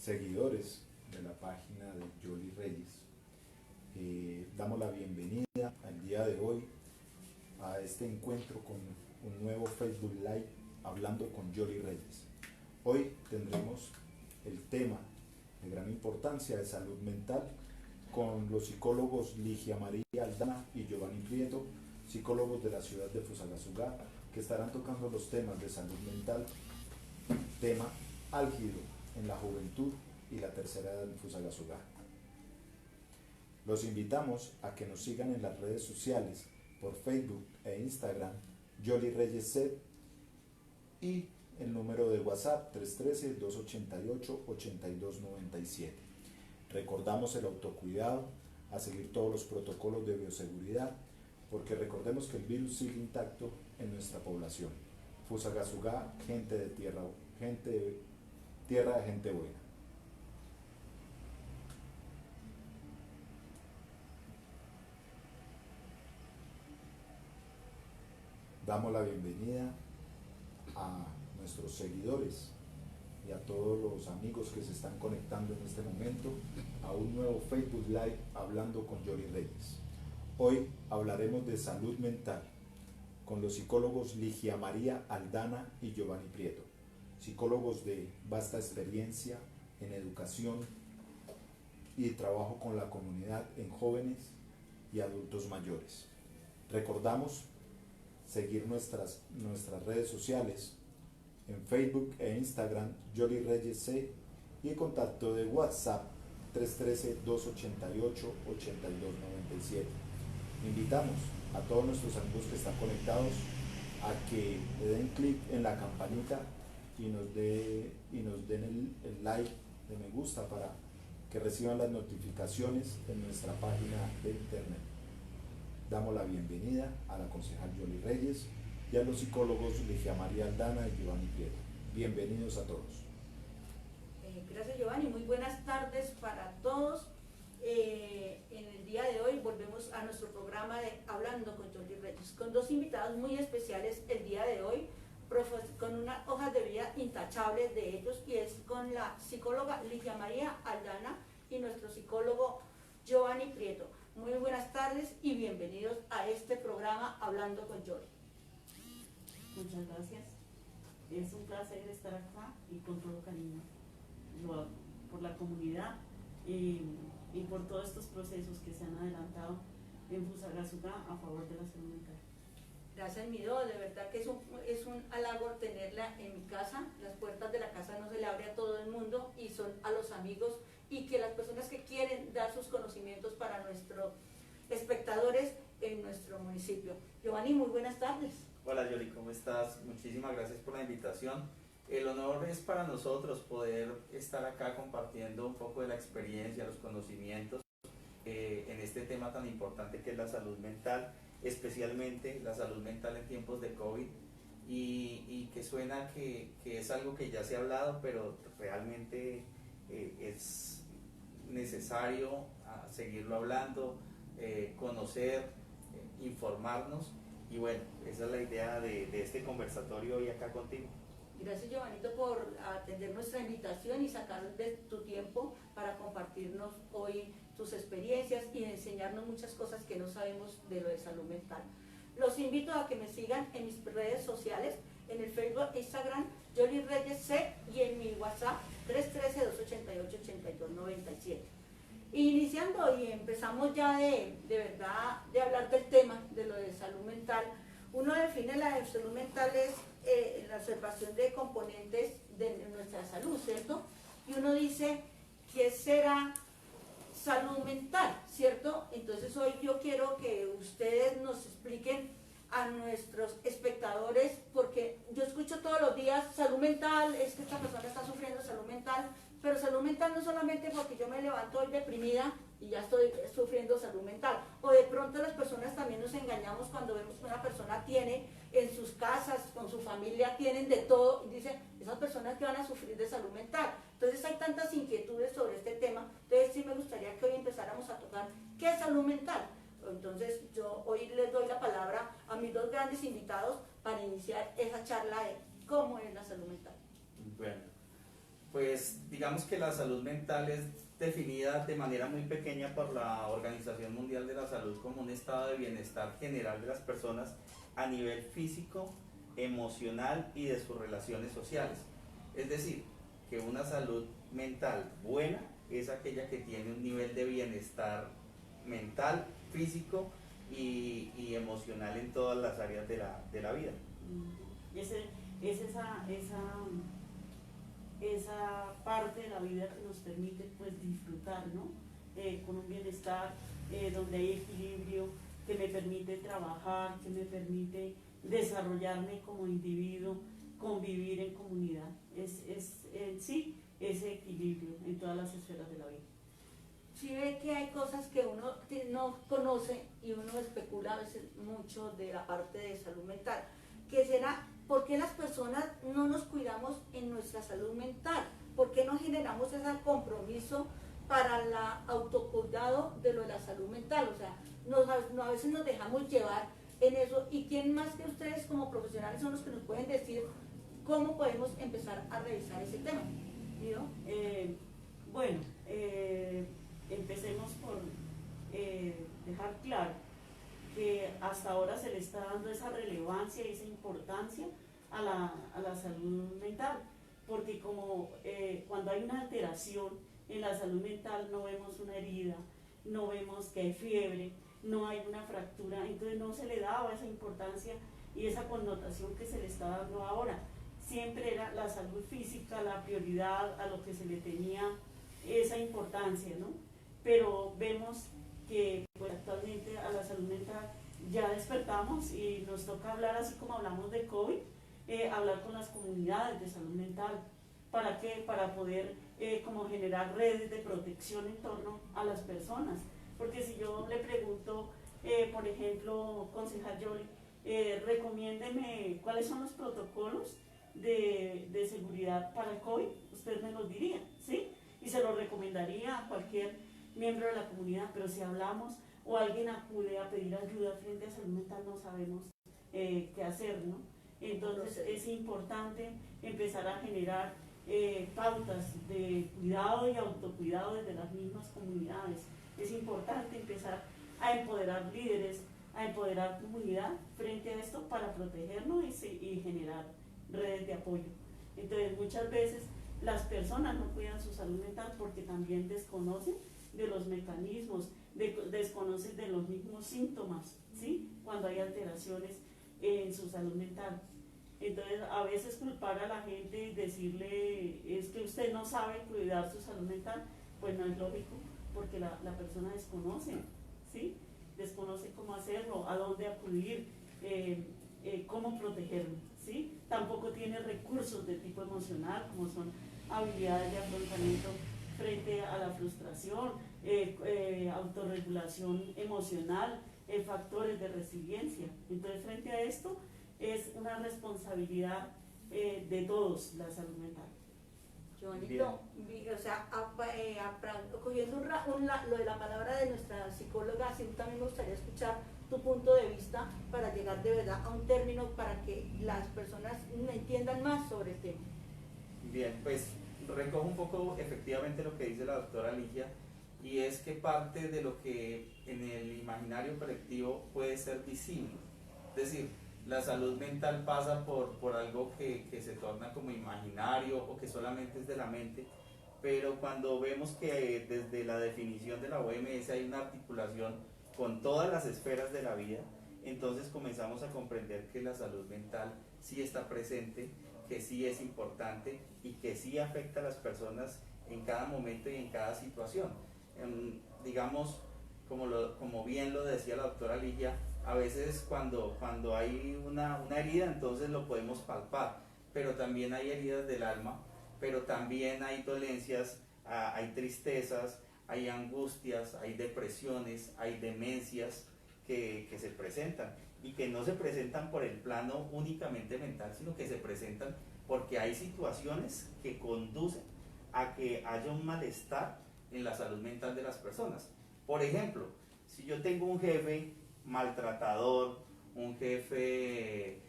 seguidores de la página de Yoli Reyes. Damos la bienvenida al día de hoy a este encuentro con un nuevo Facebook Live hablando con Yoli Reyes. Hoy tendremos el tema de gran importancia de salud mental con los psicólogos Ligia María Aldana y Giovanni Prieto, psicólogos de la ciudad de Fusagasugá, que estarán tocando los temas de salud mental, tema álgido en la juventud y la tercera edad en Fusagasugá. Los invitamos a que nos sigan en las redes sociales por Facebook e Instagram, Yoli Reyes C, y el número de WhatsApp 313-288-8297. Recordamos el autocuidado, a seguir todos los protocolos de bioseguridad, porque recordemos que el virus sigue intacto en nuestra población. Fusagasugá, gente de tierra de gente buena. Damos la bienvenida a nuestros seguidores y a todos los amigos que se están conectando en este momento a un nuevo Facebook Live hablando con Yoli Reyes. Hoy hablaremos de salud mental con los psicólogos Ligia María Aldana y Giovanni Prieto, psicólogos de vasta experiencia en educación y trabajo con la comunidad en jóvenes y adultos mayores. Recordamos seguir nuestras redes sociales en Facebook e Instagram, Yoli Reyes C, y contacto de WhatsApp 313-288-8297. Invitamos a todos nuestros amigos que están conectados a que le den clic en la campanita y nos den el like de me gusta para que reciban las notificaciones en nuestra página de internet. Damos la bienvenida a la concejal Yoli Reyes y a los psicólogos Ligia María Aldana y Giovanni Prieto. Bienvenidos a todos. Gracias, Giovanni, muy buenas tardes para todos. En el día de hoy volvemos a nuestro programa de Hablando con Yoli Reyes, con dos invitados muy especiales el día de hoy, con unas hojas de vida intachables de ellos, y es con la psicóloga Ligia María Aldana y nuestro psicólogo Giovanni Prieto. Muy buenas tardes y bienvenidos a este programa Hablando con Yoli. Muchas gracias. Es un placer estar acá y con todo cariño. Lo hago por la comunidad y por todos estos procesos que se han adelantado en Fusagasugá a favor de la salud mental. Gracias, Mido, de verdad que es un halago tenerla en mi casa. Las puertas de la casa no se le abre a todo el mundo y son a los amigos y que las personas que quieren dar sus conocimientos para nuestros espectadores en nuestro municipio. Giovanni, muy buenas tardes. Hola Yoli, ¿cómo estás? Muchísimas gracias por la invitación. El honor es para nosotros poder estar acá compartiendo un poco de la experiencia, los conocimientos en este tema tan importante que es la salud mental, especialmente la salud mental en tiempos de COVID, y que suena que es algo que ya se ha hablado, pero realmente es necesario seguirlo hablando, conocer, informarnos, y bueno, esa es la idea de este conversatorio hoy acá contigo. Gracias, Giovanito, por atender nuestra invitación y sacar de tu tiempo para compartirnos hoy tus experiencias y enseñarnos muchas cosas que no sabemos de lo de salud mental. Los invito a que me sigan en mis redes sociales, en el Facebook e Instagram, Yoli Reyes C, y en mi WhatsApp 313-288-8297. Iniciando y empezamos ya de verdad de hablar del tema de lo de salud mental. Uno define la salud mental es la observación de componentes de nuestra salud, ¿cierto? Y uno dice, ¿qué será salud mental, cierto? Entonces hoy yo quiero que ustedes nos expliquen a nuestros espectadores, porque yo escucho todos los días salud mental, es que esta persona está sufriendo salud mental, pero salud mental no solamente porque yo me levanto hoy deprimida y ya estoy sufriendo salud mental, o de pronto las personas también nos engañamos cuando vemos que una persona tiene en sus casas, con su familia, tienen de todo, y dicen, esas personas que van a sufrir de salud mental. Entonces hay tantas inquietudes sobre este tema, entonces sí me gustaría que hoy empezáramos a tocar qué es salud mental. Entonces yo hoy les doy la palabra a mis dos grandes invitados para iniciar esa charla de cómo es la salud mental. Bueno, Pues digamos que la salud mental es definida de manera muy pequeña por la Organización Mundial de la Salud como un estado de bienestar general de las personas a nivel físico, emocional y de sus relaciones sociales. Es decir, que una salud mental buena es aquella que tiene un nivel de bienestar mental, físico y emocional en todas las áreas de la vida. Es esa parte de la vida que nos permite pues disfrutar, ¿no? Con un bienestar donde hay equilibrio, que me permite trabajar, que me permite desarrollarme como individuo, convivir en comunidad. Sí, ese equilibrio en todas las esferas de la vida. Sí ve que hay cosas que uno no conoce y uno especula a veces mucho de la parte de salud mental, que será por qué las personas no nos cuidamos en nuestra salud mental, por qué no generamos ese compromiso para el autocuidado de lo de la salud mental, o sea, a veces nos dejamos llevar en eso, y quién más que ustedes como profesionales son los que nos pueden decir cómo podemos empezar a revisar ese tema. ¿No? Bueno, empecemos por dejar claro que hasta ahora se le está dando esa relevancia y esa importancia a la salud mental, porque como cuando hay una alteración en la salud mental no vemos una herida, no vemos que hay fiebre, no hay una fractura, entonces no se le daba esa importancia y esa connotación que se le está dando ahora. Siempre era la salud física la prioridad, a lo que se le tenía esa importancia, ¿no? Pero vemos que pues, actualmente a la salud mental ya despertamos y nos toca hablar, así como hablamos de COVID, hablar con las comunidades de salud mental. ¿Para qué? Para poder como generar redes de protección en torno a las personas. Porque si yo le pregunto, por ejemplo, concejal Yoli, recomiéndeme cuáles son los protocolos de seguridad para el COVID, usted me los diría, ¿sí? Y se lo recomendaría a cualquier miembro de la comunidad, pero si hablamos o alguien acude a pedir ayuda frente a salud mental, no sabemos qué hacer, ¿no? Entonces es importante empezar a generar pautas de cuidado y autocuidado desde las mismas comunidades. Es importante empezar a empoderar líderes, a empoderar comunidad frente a esto para protegernos y generar redes de apoyo. Entonces muchas veces las personas no cuidan su salud mental porque también desconocen de los mecanismos, desconocen de los mismos síntomas, ¿sí? Cuando hay alteraciones en su salud mental. Entonces a veces culpar a la gente y decirle es que usted no sabe cuidar su salud mental, pues no es lógico, porque la persona desconoce, ¿sí? Desconoce cómo hacerlo, a dónde acudir, cómo protegerlo, ¿sí? Tampoco tiene recursos de tipo emocional, como son habilidades de afrontamiento frente a la frustración, autorregulación emocional, factores de resiliencia. Entonces, frente a esto, es una responsabilidad de todos la salud mental. Qué bonito, o sea, cogiendo lo de la palabra de nuestra psicóloga, así también me gustaría escuchar tu punto de vista para llegar de verdad a un término para que las personas entiendan más sobre el tema. Bien, pues recojo un poco efectivamente lo que dice la doctora Ligia, y es que parte de lo que en el imaginario colectivo puede ser visible, es decir, la salud mental pasa por algo que se torna como imaginario o que solamente es de la mente, pero cuando vemos que desde la definición de la OMS hay una articulación con todas las esferas de la vida, entonces comenzamos a comprender que la salud mental sí está presente, que sí es importante y que sí afecta a las personas en cada momento y en cada situación. Digamos, como bien lo decía la doctora Ligia, a veces cuando hay una herida, entonces lo podemos palpar, pero también hay heridas del alma, pero también hay dolencias, hay tristezas, hay angustias, hay depresiones, hay demencias que se presentan y que no se presentan por el plano únicamente mental, sino que se presentan porque hay situaciones que conducen a que haya un malestar en la salud mental de las personas. Por ejemplo, si yo tengo un jefe maltratador, un jefe,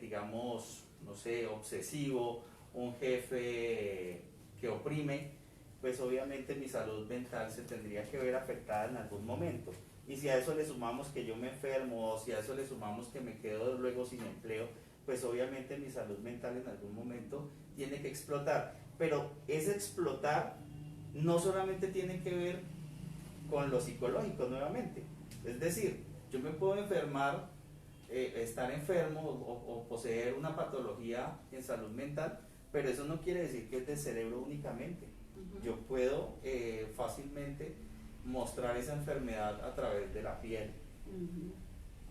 digamos, no sé, obsesivo, un jefe que oprime, pues obviamente mi salud mental se tendría que ver afectada en algún momento. Y si a eso le sumamos que yo me enfermo, o si a eso le sumamos que me quedo luego sin empleo, pues obviamente mi salud mental en algún momento tiene que explotar. Pero ese explotar no solamente tiene que ver con lo psicológico nuevamente. Es decir, yo me puedo enfermar, estar enfermo o poseer una patología en salud mental, pero eso no quiere decir que es del cerebro únicamente. Yo puedo fácilmente mostrar esa enfermedad a través de la piel,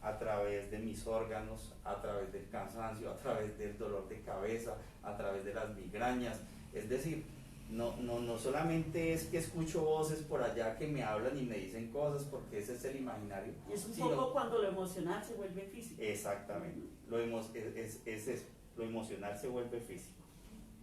a través de mis órganos, a través del cansancio, a través del dolor de cabeza, a través de las migrañas. Es decir, no solamente es que escucho voces por allá que me hablan y me dicen cosas, porque ese es el imaginario. Y es un poco cuando lo emocional se vuelve físico. Exactamente, es eso, lo emocional se vuelve físico.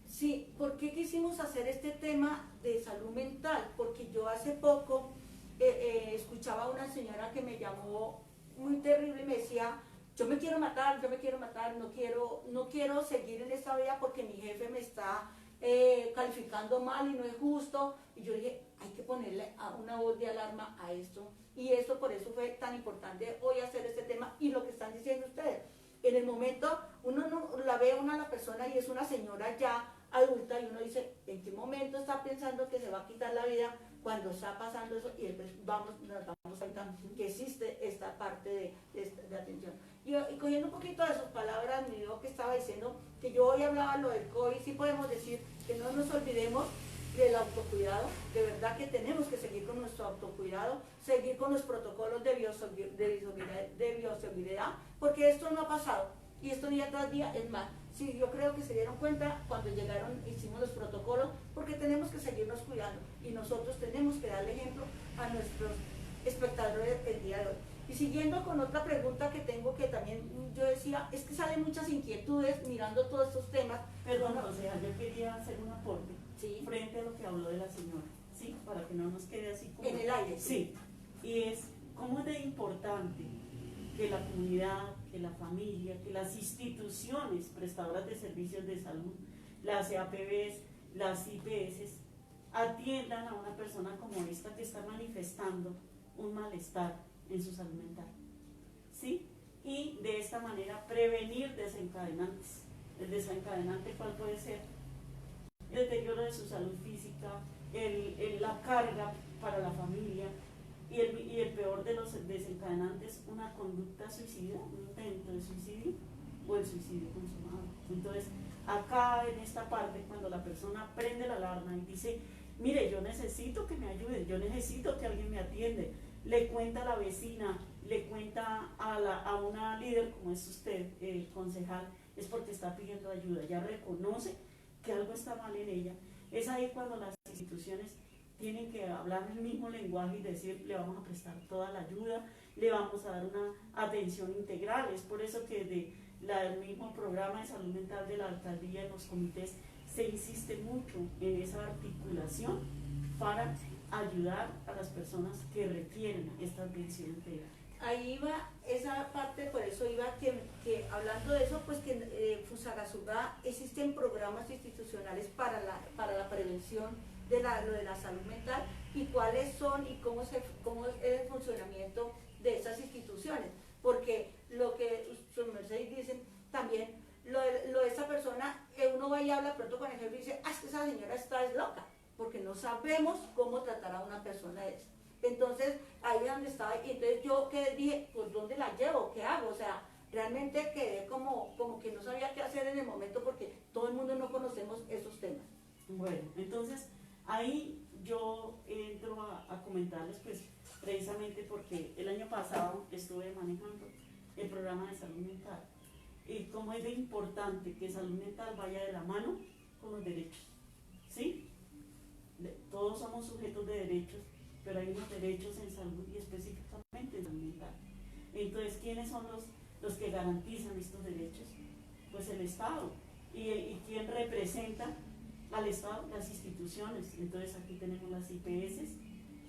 Sí, ¿por qué quisimos hacer este tema de salud mental? Porque yo hace poco escuchaba a una señora que me llamó muy terrible y me decía, yo me quiero matar, no quiero seguir en esta vida porque mi jefe me está calificando mal y no es justo. Y yo dije, hay que ponerle una voz de alarma a esto. Y eso, por eso fue tan importante hoy hacer este tema y lo que están diciendo ustedes. En el momento, uno no la ve a la persona y es una señora ya adulta y uno dice, ¿en qué momento está pensando que se va a quitar la vida cuando está pasando eso? Y después nos damos cuenta que existe esta parte de atención. Y cogiendo un poquito de sus palabras, mi hijo que estaba diciendo que yo hoy hablaba lo del COVID, sí podemos decir que no nos olvidemos del autocuidado. De verdad que tenemos que seguir con nuestro autocuidado, seguir con los protocolos de bioseguridad, porque esto no ha pasado y esto día tras día es más. Sí, yo creo que se dieron cuenta cuando llegaron, hicimos los protocolos, porque tenemos que seguirnos cuidando y nosotros tenemos que darle ejemplo a nuestros espectadores el día de hoy. Y siguiendo con otra pregunta que tengo, que también yo decía, es que salen muchas inquietudes mirando todos estos temas. Perdón, o sea, yo quería hacer un aporte, ¿sí?, frente a lo que habló de la señora, ¿sí? Para que no nos quede así como en el aire. Sí, y es cómo es de importante que la comunidad, que la familia, que las instituciones prestadoras de servicios de salud, las EAPBs, las IPS, atiendan a una persona como esta que está manifestando un malestar en su salud mental, ¿sí? Y de esta manera prevenir desencadenantes. El desencadenante, ¿cuál puede ser? El deterioro de su salud física, la carga para la familia, y el peor de los desencadenantes, una conducta suicida, un intento de suicidio o el suicidio consumado. Entonces, acá en esta parte, cuando la persona prende la alarma y dice, mire, yo necesito que me ayuden, yo necesito que alguien me atiende, le cuenta a la vecina, le cuenta a una líder como es usted, concejal, es porque está pidiendo ayuda, ya reconoce que algo está mal en ella. Es ahí cuando las instituciones tienen que hablar el mismo lenguaje y decir, le vamos a prestar toda la ayuda, le vamos a dar una atención integral. Es por eso que del mismo programa de salud mental de la alcaldía, en los comités, se insiste mucho en esa articulación para ayudar a las personas que requieren esta atención integral. Ahí iba esa parte, por eso iba que hablando de eso, pues que en Fusagasugá existen programas institucionales para la prevención de lo de la salud mental, y cuáles son y cómo es el funcionamiento de esas instituciones, porque lo que sus mercedes dicen también, lo de esa persona, uno va y habla pronto con el jefe y dice, es que esa señora está loca, porque no sabemos cómo tratar a una persona de esa. Entonces, ahí es donde estaba, y entonces yo que dije, pues ¿dónde la llevo? ¿Qué hago? O sea, realmente quedé como que no sabía qué hacer en el momento, porque todo el mundo no conocemos esos temas. Bueno, entonces ahí yo entro a comentarles, pues precisamente porque el año pasado estuve manejando el programa de salud mental y cómo es de importante que salud mental vaya de la mano con los derechos, ¿sí? Todos somos sujetos de derechos, pero hay unos derechos en salud y específicamente en salud mental. Entonces, ¿quiénes son los que garantizan estos derechos? Pues el Estado. ¿Y quién representa al Estado? Las instituciones. Entonces aquí tenemos las IPS,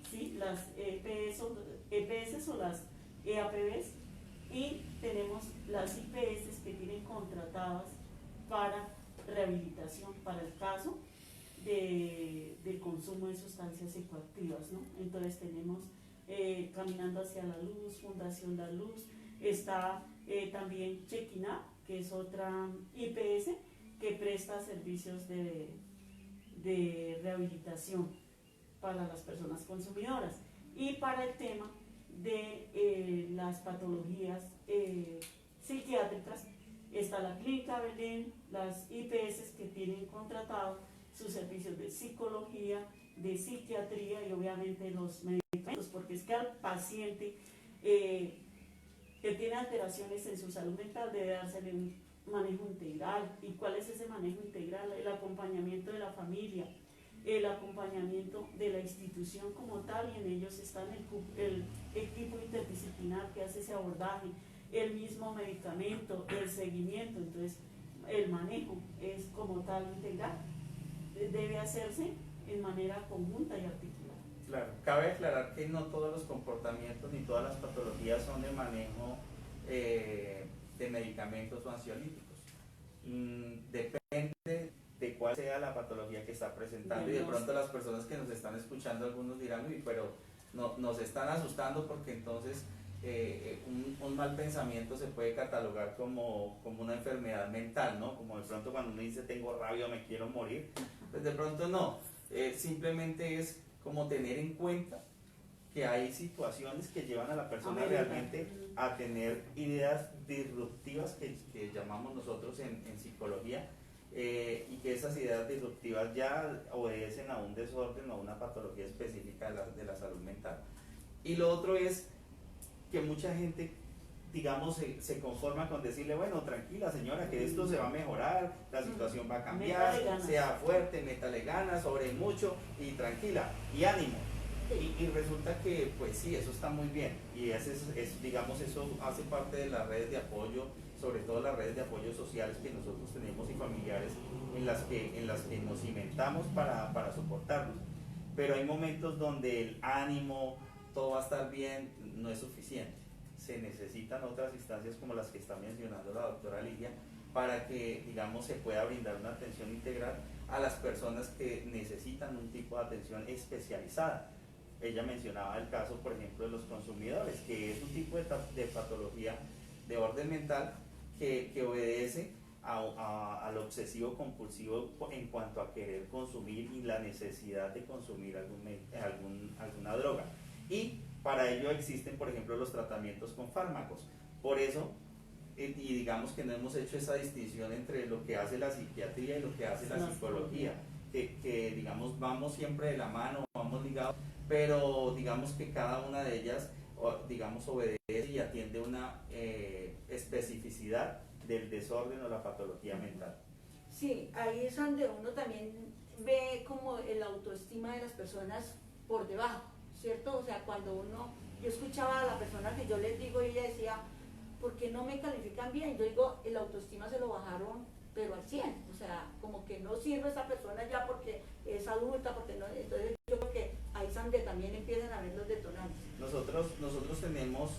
¿sí? Las EPS o las EAPBs, y tenemos las IPS que tienen contratadas para rehabilitación, para el caso del consumo de sustancias psicoactivas, ¿no? Entonces tenemos Caminando hacia la Luz, Fundación La Luz, está también Checking Up, que es otra IPS que presta servicios de rehabilitación para las personas consumidoras. Y para el tema de las patologías psiquiátricas está la Clínica Belén, las IPS que tienen contratado sus servicios de psicología, de psiquiatría y obviamente los medicamentos, porque es que al paciente que tiene alteraciones en su salud mental debe dársele un manejo integral. ¿Y cuál es ese manejo integral? El acompañamiento de la familia, el acompañamiento de la institución como tal, y en ellos está el equipo interdisciplinar que hace ese abordaje, el mismo medicamento, el seguimiento. Entonces el manejo es como tal integral, debe hacerse en manera conjunta y articulada. Claro, cabe aclarar que no todos los comportamientos ni todas las patologías son de manejo de medicamentos o ansiolíticos. Depende de cuál sea la patología que está presentando, y de pronto las personas que nos están escuchando, algunos dirán, uy, pero nos están asustando porque entonces un mal pensamiento se puede catalogar como una enfermedad mental, ¿no? Como de pronto cuando uno dice tengo rabia o me quiero morir, pues de pronto no, simplemente es como tener en cuenta que hay situaciones que llevan a la persona realmente a tener ideas disruptivas que llamamos nosotros en psicología, y que esas ideas disruptivas ya obedecen a un desorden o a una patología específica de la salud mental. Y lo otro es que mucha gente, digamos, se conforma con decirle, bueno, tranquila señora, que esto se va a mejorar, la situación va a cambiar, sea fuerte, métale ganas, sobre mucho y tranquila, y ánimo. Y resulta que, pues sí, eso está muy bien, y digamos, eso hace parte de las redes de apoyo, sobre todo las redes de apoyo sociales que nosotros tenemos y familiares en las que nos cimentamos para soportarnos. Pero hay momentos donde el ánimo, todo va a estar bien, no es suficiente. Se necesitan otras instancias como las que está mencionando la doctora Lidia para que, digamos, se pueda brindar una atención integral a las personas que necesitan un tipo de atención especializada. Ella mencionaba el caso, por ejemplo, de los consumidores, que es un tipo de patología de orden mental que obedece al obsesivo compulsivo en cuanto a querer consumir y la necesidad de consumir alguna droga. Y para ello existen, por ejemplo, los tratamientos con fármacos. Por eso, y digamos que no hemos hecho esa distinción entre lo que hace la psiquiatría y lo que hace la psicología, que digamos vamos siempre de la mano, vamos ligados, pero digamos que cada una de ellas, digamos, obedece y atiende una especificidad del desorden o la patología mental. Sí, ahí es donde uno también ve como el autoestima de las personas por debajo, ¿cierto? O sea, cuando yo escuchaba a la persona que yo les digo y ella decía, ¿por qué no me califican bien? Yo digo, el autoestima se lo bajaron, pero al 100, o sea, como que no sirve esa persona ya porque es adulta, porque no, entonces yo creo que ahí es donde también empiezan a ver los detonantes. Nosotros tenemos,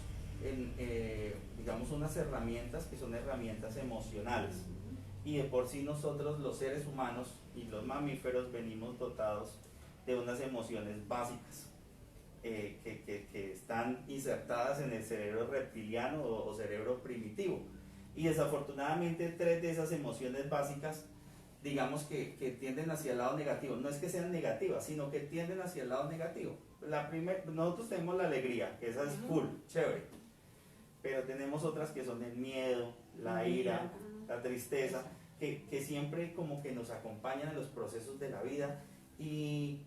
digamos, unas herramientas que son herramientas emocionales, y de por sí nosotros los seres humanos y los mamíferos venimos dotados de unas emociones básicas que están insertadas en el cerebro reptiliano o cerebro primitivo, y desafortunadamente 3 de esas emociones básicas, digamos que tienden hacia el lado negativo. No es que sean negativas, sino que tienden hacia el lado negativo. Nosotros tenemos la alegría, que esa es cool, chévere, pero tenemos otras que son el miedo, la ira, la tristeza, que siempre como que nos acompañan en los procesos de la vida. Y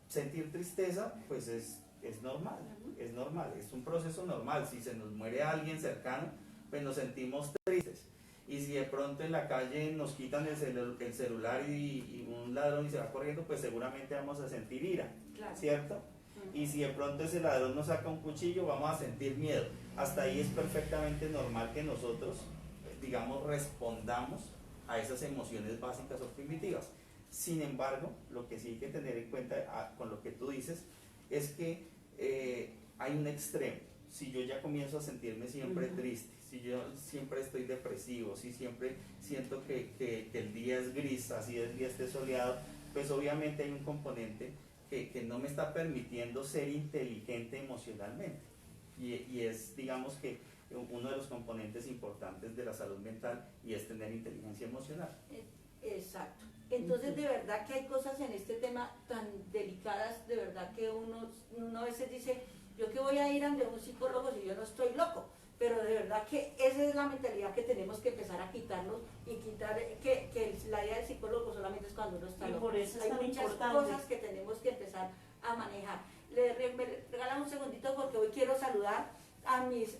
sentir tristeza pues es normal, es un proceso normal. Si se nos muere alguien cercano, pues nos sentimos tristes, y si de pronto en la calle nos quitan el celular y un ladrón y se va corriendo, pues seguramente vamos a sentir ira, claro, ¿cierto? Y si de pronto ese ladrón nos saca un cuchillo, vamos a sentir miedo. Hasta ahí es perfectamente normal que nosotros, digamos, respondamos a esas emociones básicas o primitivas. Sin embargo, lo que sí hay que tener en cuenta con lo que tú dices es que hay un extremo. Si yo ya comienzo a sentirme siempre triste, si yo siempre estoy depresivo, si siempre siento que el día es gris, así el día esté soleado, pues obviamente hay un componente que no me está permitiendo ser inteligente emocionalmente. Y es, digamos que, uno de los componentes importantes de la salud mental, y es tener inteligencia emocional. Exacto. Entonces, de verdad que hay cosas en este tema tan delicadas, de verdad que uno a veces dice, yo que voy a ir ante un psicólogo si yo no estoy loco, pero de verdad que esa es la mentalidad que tenemos que empezar a quitarnos y quitar que la idea del psicólogo solamente es cuando uno está Y loco. por eso es hay tan muchas importante. cosas que tenemos que empezar a manejar. Me regalan un segundito porque hoy quiero saludar a mis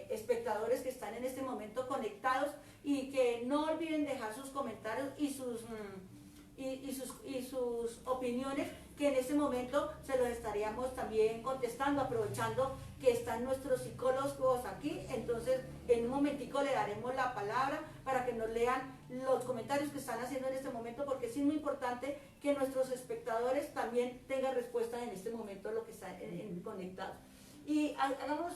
espectadores que están en este momento conectados y que no olviden dejar sus comentarios y sus opiniones, que en este momento se los estaríamos también contestando, aprovechando que están nuestros psicólogos aquí. Entonces en un momentico le daremos la palabra para que nos lean los comentarios que están haciendo en este momento, porque sí es muy importante que nuestros espectadores también tengan respuesta en este momento a lo que están conectados. Y hagamos,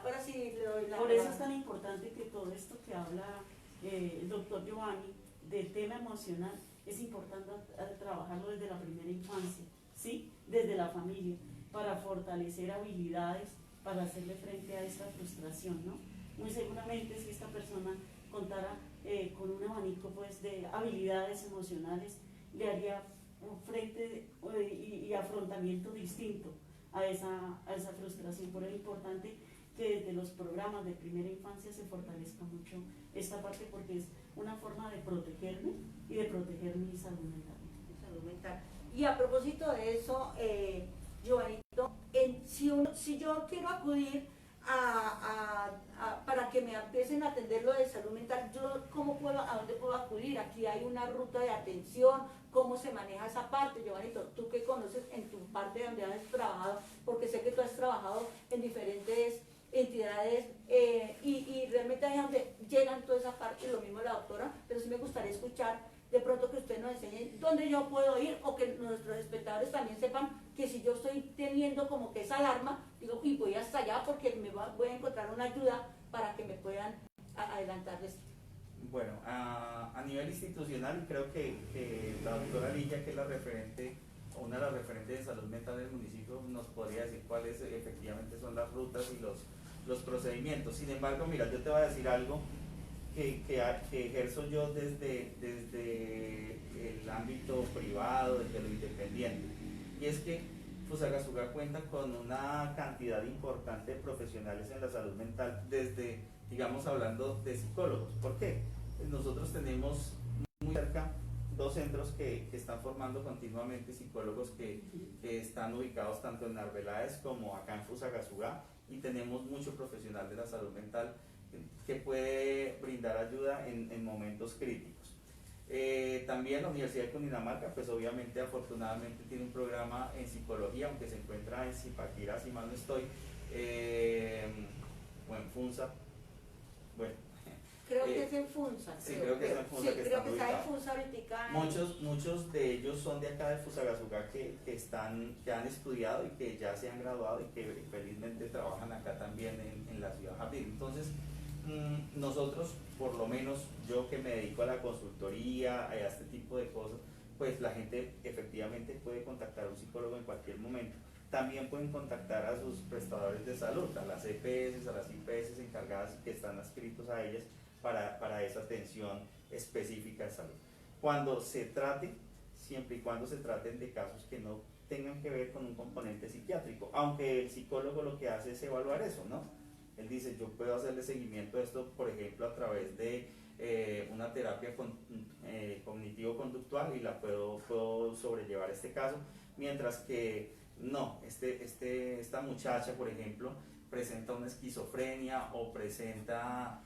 ahora sí le doy la Por palabra. eso es tan importante que todo esto que habla el doctor Giovanni del tema emocional, es importante trabajarlo desde la primera infancia, ¿sí? Desde la familia, para fortalecer habilidades, para hacerle frente a esta frustración, ¿no? Muy seguramente si esta persona contara con un abanico, pues, de habilidades emocionales, le haría un frente y afrontamiento distinto a esa frustración. Por eso es importante que desde los programas de primera infancia se fortalezca mucho esta parte, porque es una forma de protegerme y de proteger mi salud mental. Salud mental. Y a propósito de eso, Giovanito, si yo quiero acudir para que me empiecen a atender lo de salud mental, ¿a dónde puedo acudir? Aquí hay una ruta de atención, ¿cómo se maneja esa parte? Giovanito, tú que conoces en tu parte donde has trabajado, porque sé que tú has trabajado en diferentes entidades y realmente ahí es donde llegan toda esa parte, lo mismo la doctora, pero sí me gustaría escuchar de pronto que usted nos enseñe dónde yo puedo ir, o que nuestros espectadores también sepan que si yo estoy teniendo como que esa alarma, digo, y voy hasta allá porque voy a encontrar una ayuda para que me puedan adelantarles. Bueno, a nivel institucional, creo que la doctora Ligia, que es la referente, o una de las referentes de salud mental del municipio, nos podría decir cuáles efectivamente son las rutas y los procedimientos. Sin embargo, mira, yo te voy a decir algo que ejerzo yo desde el ámbito privado, desde lo independiente, y es que Fusagasugá cuenta con una cantidad importante de profesionales en la salud mental, desde, digamos, hablando de psicólogos. ¿Por qué? Pues nosotros tenemos muy cerca dos centros que están formando continuamente psicólogos que están ubicados tanto en Narveláez como acá en Fusagasugá, y tenemos mucho profesional de la salud mental que puede brindar ayuda en momentos críticos. También la Universidad de Cundinamarca, pues obviamente, afortunadamente, tiene un programa en psicología, aunque se encuentra en Zipaquirá, si mal no estoy, o en Funza. Bueno, creo que es en Funza. Sí, creo que es en Funza, sí, que creo están que está en ubicados. Funza ahorita. Muchos de ellos son de acá de Fusagasugá que han estudiado y que ya se han graduado y que felizmente trabajan acá también en la ciudad Jardín. Entonces, nosotros, por lo menos yo que me dedico a la consultoría, a este tipo de cosas, pues la gente efectivamente puede contactar a un psicólogo en cualquier momento. También pueden contactar a sus prestadores de salud, a las EPS, a las IPS encargadas que están adscritos a ellas para esa atención específica de salud. Cuando se trate, siempre y cuando se traten de casos que no tengan que ver con un componente psiquiátrico, aunque el psicólogo lo que hace es evaluar eso, ¿no? Él dice, yo puedo hacerle seguimiento a esto, por ejemplo, a través de una terapia cognitivo-conductual, y la puedo sobrellevar este caso, mientras que no, esta muchacha, por ejemplo, presenta una esquizofrenia o presenta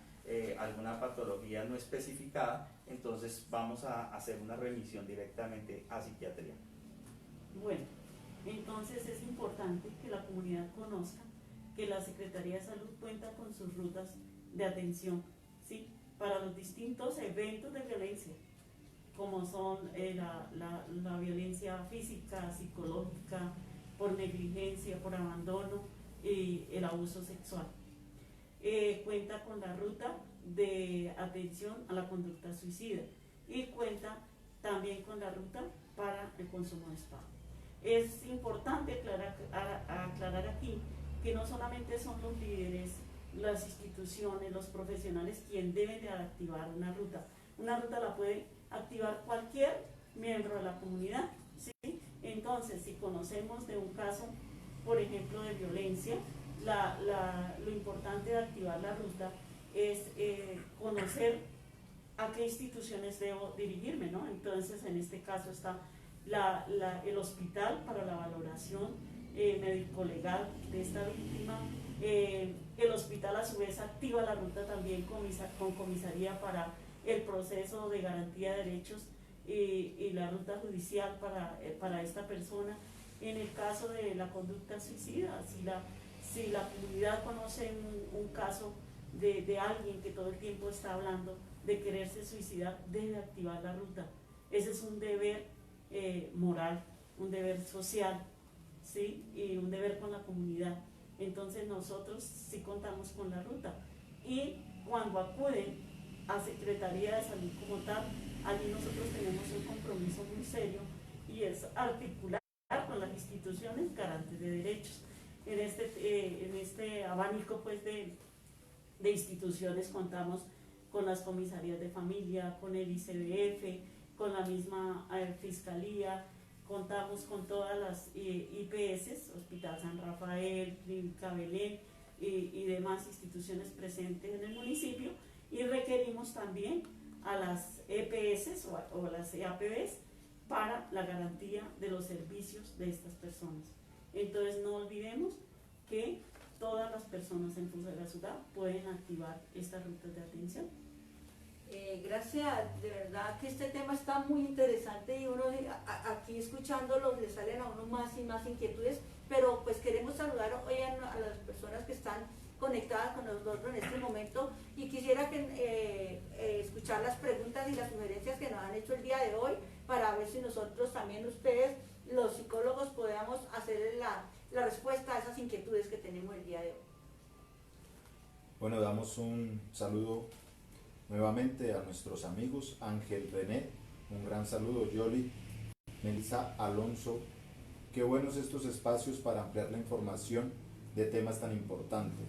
alguna patología no especificada, entonces vamos a hacer una remisión directamente a psiquiatría. Bueno, entonces es importante que la comunidad conozca que la Secretaría de Salud cuenta con sus rutas de atención, ¿sí? Para los distintos eventos de violencia, como son la violencia física, psicológica, por negligencia, por abandono y el abuso sexual. Cuenta con la ruta de atención a la conducta suicida y cuenta también con la ruta consumo de spa. Es importante aclarar aquí que no solamente son los líderes, las instituciones, los profesionales quienes deben de activar una ruta. Una ruta la puede activar cualquier miembro de la comunidad, ¿sí? Entonces, si conocemos de un caso, por ejemplo, de violencia, lo importante de activar la ruta es conocer a qué instituciones debo dirigirme, ¿no? Entonces, en este caso está el hospital para la valoración médico-legal de esta víctima. El hospital a su vez activa la ruta también con comisaría para el proceso de garantía de derechos y la ruta judicial para esta persona. En el caso de la conducta suicida, si la comunidad conoce un caso de alguien que todo el tiempo está hablando de quererse suicidar, debe activar la ruta. Ese es un deber moral, un deber social, ¿sí? Y un deber con la comunidad. Entonces nosotros sí contamos con la ruta. Y cuando acuden a Secretaría de Salud como tal, allí nosotros tenemos un compromiso muy serio y es articular con las instituciones garantes de derechos. En este abanico pues de instituciones contamos con las comisarías de familia, con el ICBF, con la misma Fiscalía, contamos con todas las IPS, Hospital San Rafael, Clínica Belén y demás instituciones presentes en el municipio, y requerimos también a las EPS o a las EAPBs para la garantía de los servicios de estas personas. Entonces no olvidemos que todas las personas en Fusagasugá pueden activar estas rutas de atención. Gracias, de verdad que este tema está muy interesante y uno aquí escuchándolo le salen a uno más y más inquietudes, pero pues queremos saludar hoy a las personas que están conectadas con nosotros en este momento y quisiera escuchar las preguntas y las sugerencias que nos han hecho el día de hoy para ver si nosotros también, ustedes, los psicólogos, podamos hacer la respuesta a esas inquietudes que tenemos el día de hoy. Bueno, damos un saludo nuevamente a nuestros amigos Ángel René, un gran saludo, Yoli, Melissa Alonso. Qué buenos estos espacios para ampliar la información de temas tan importantes.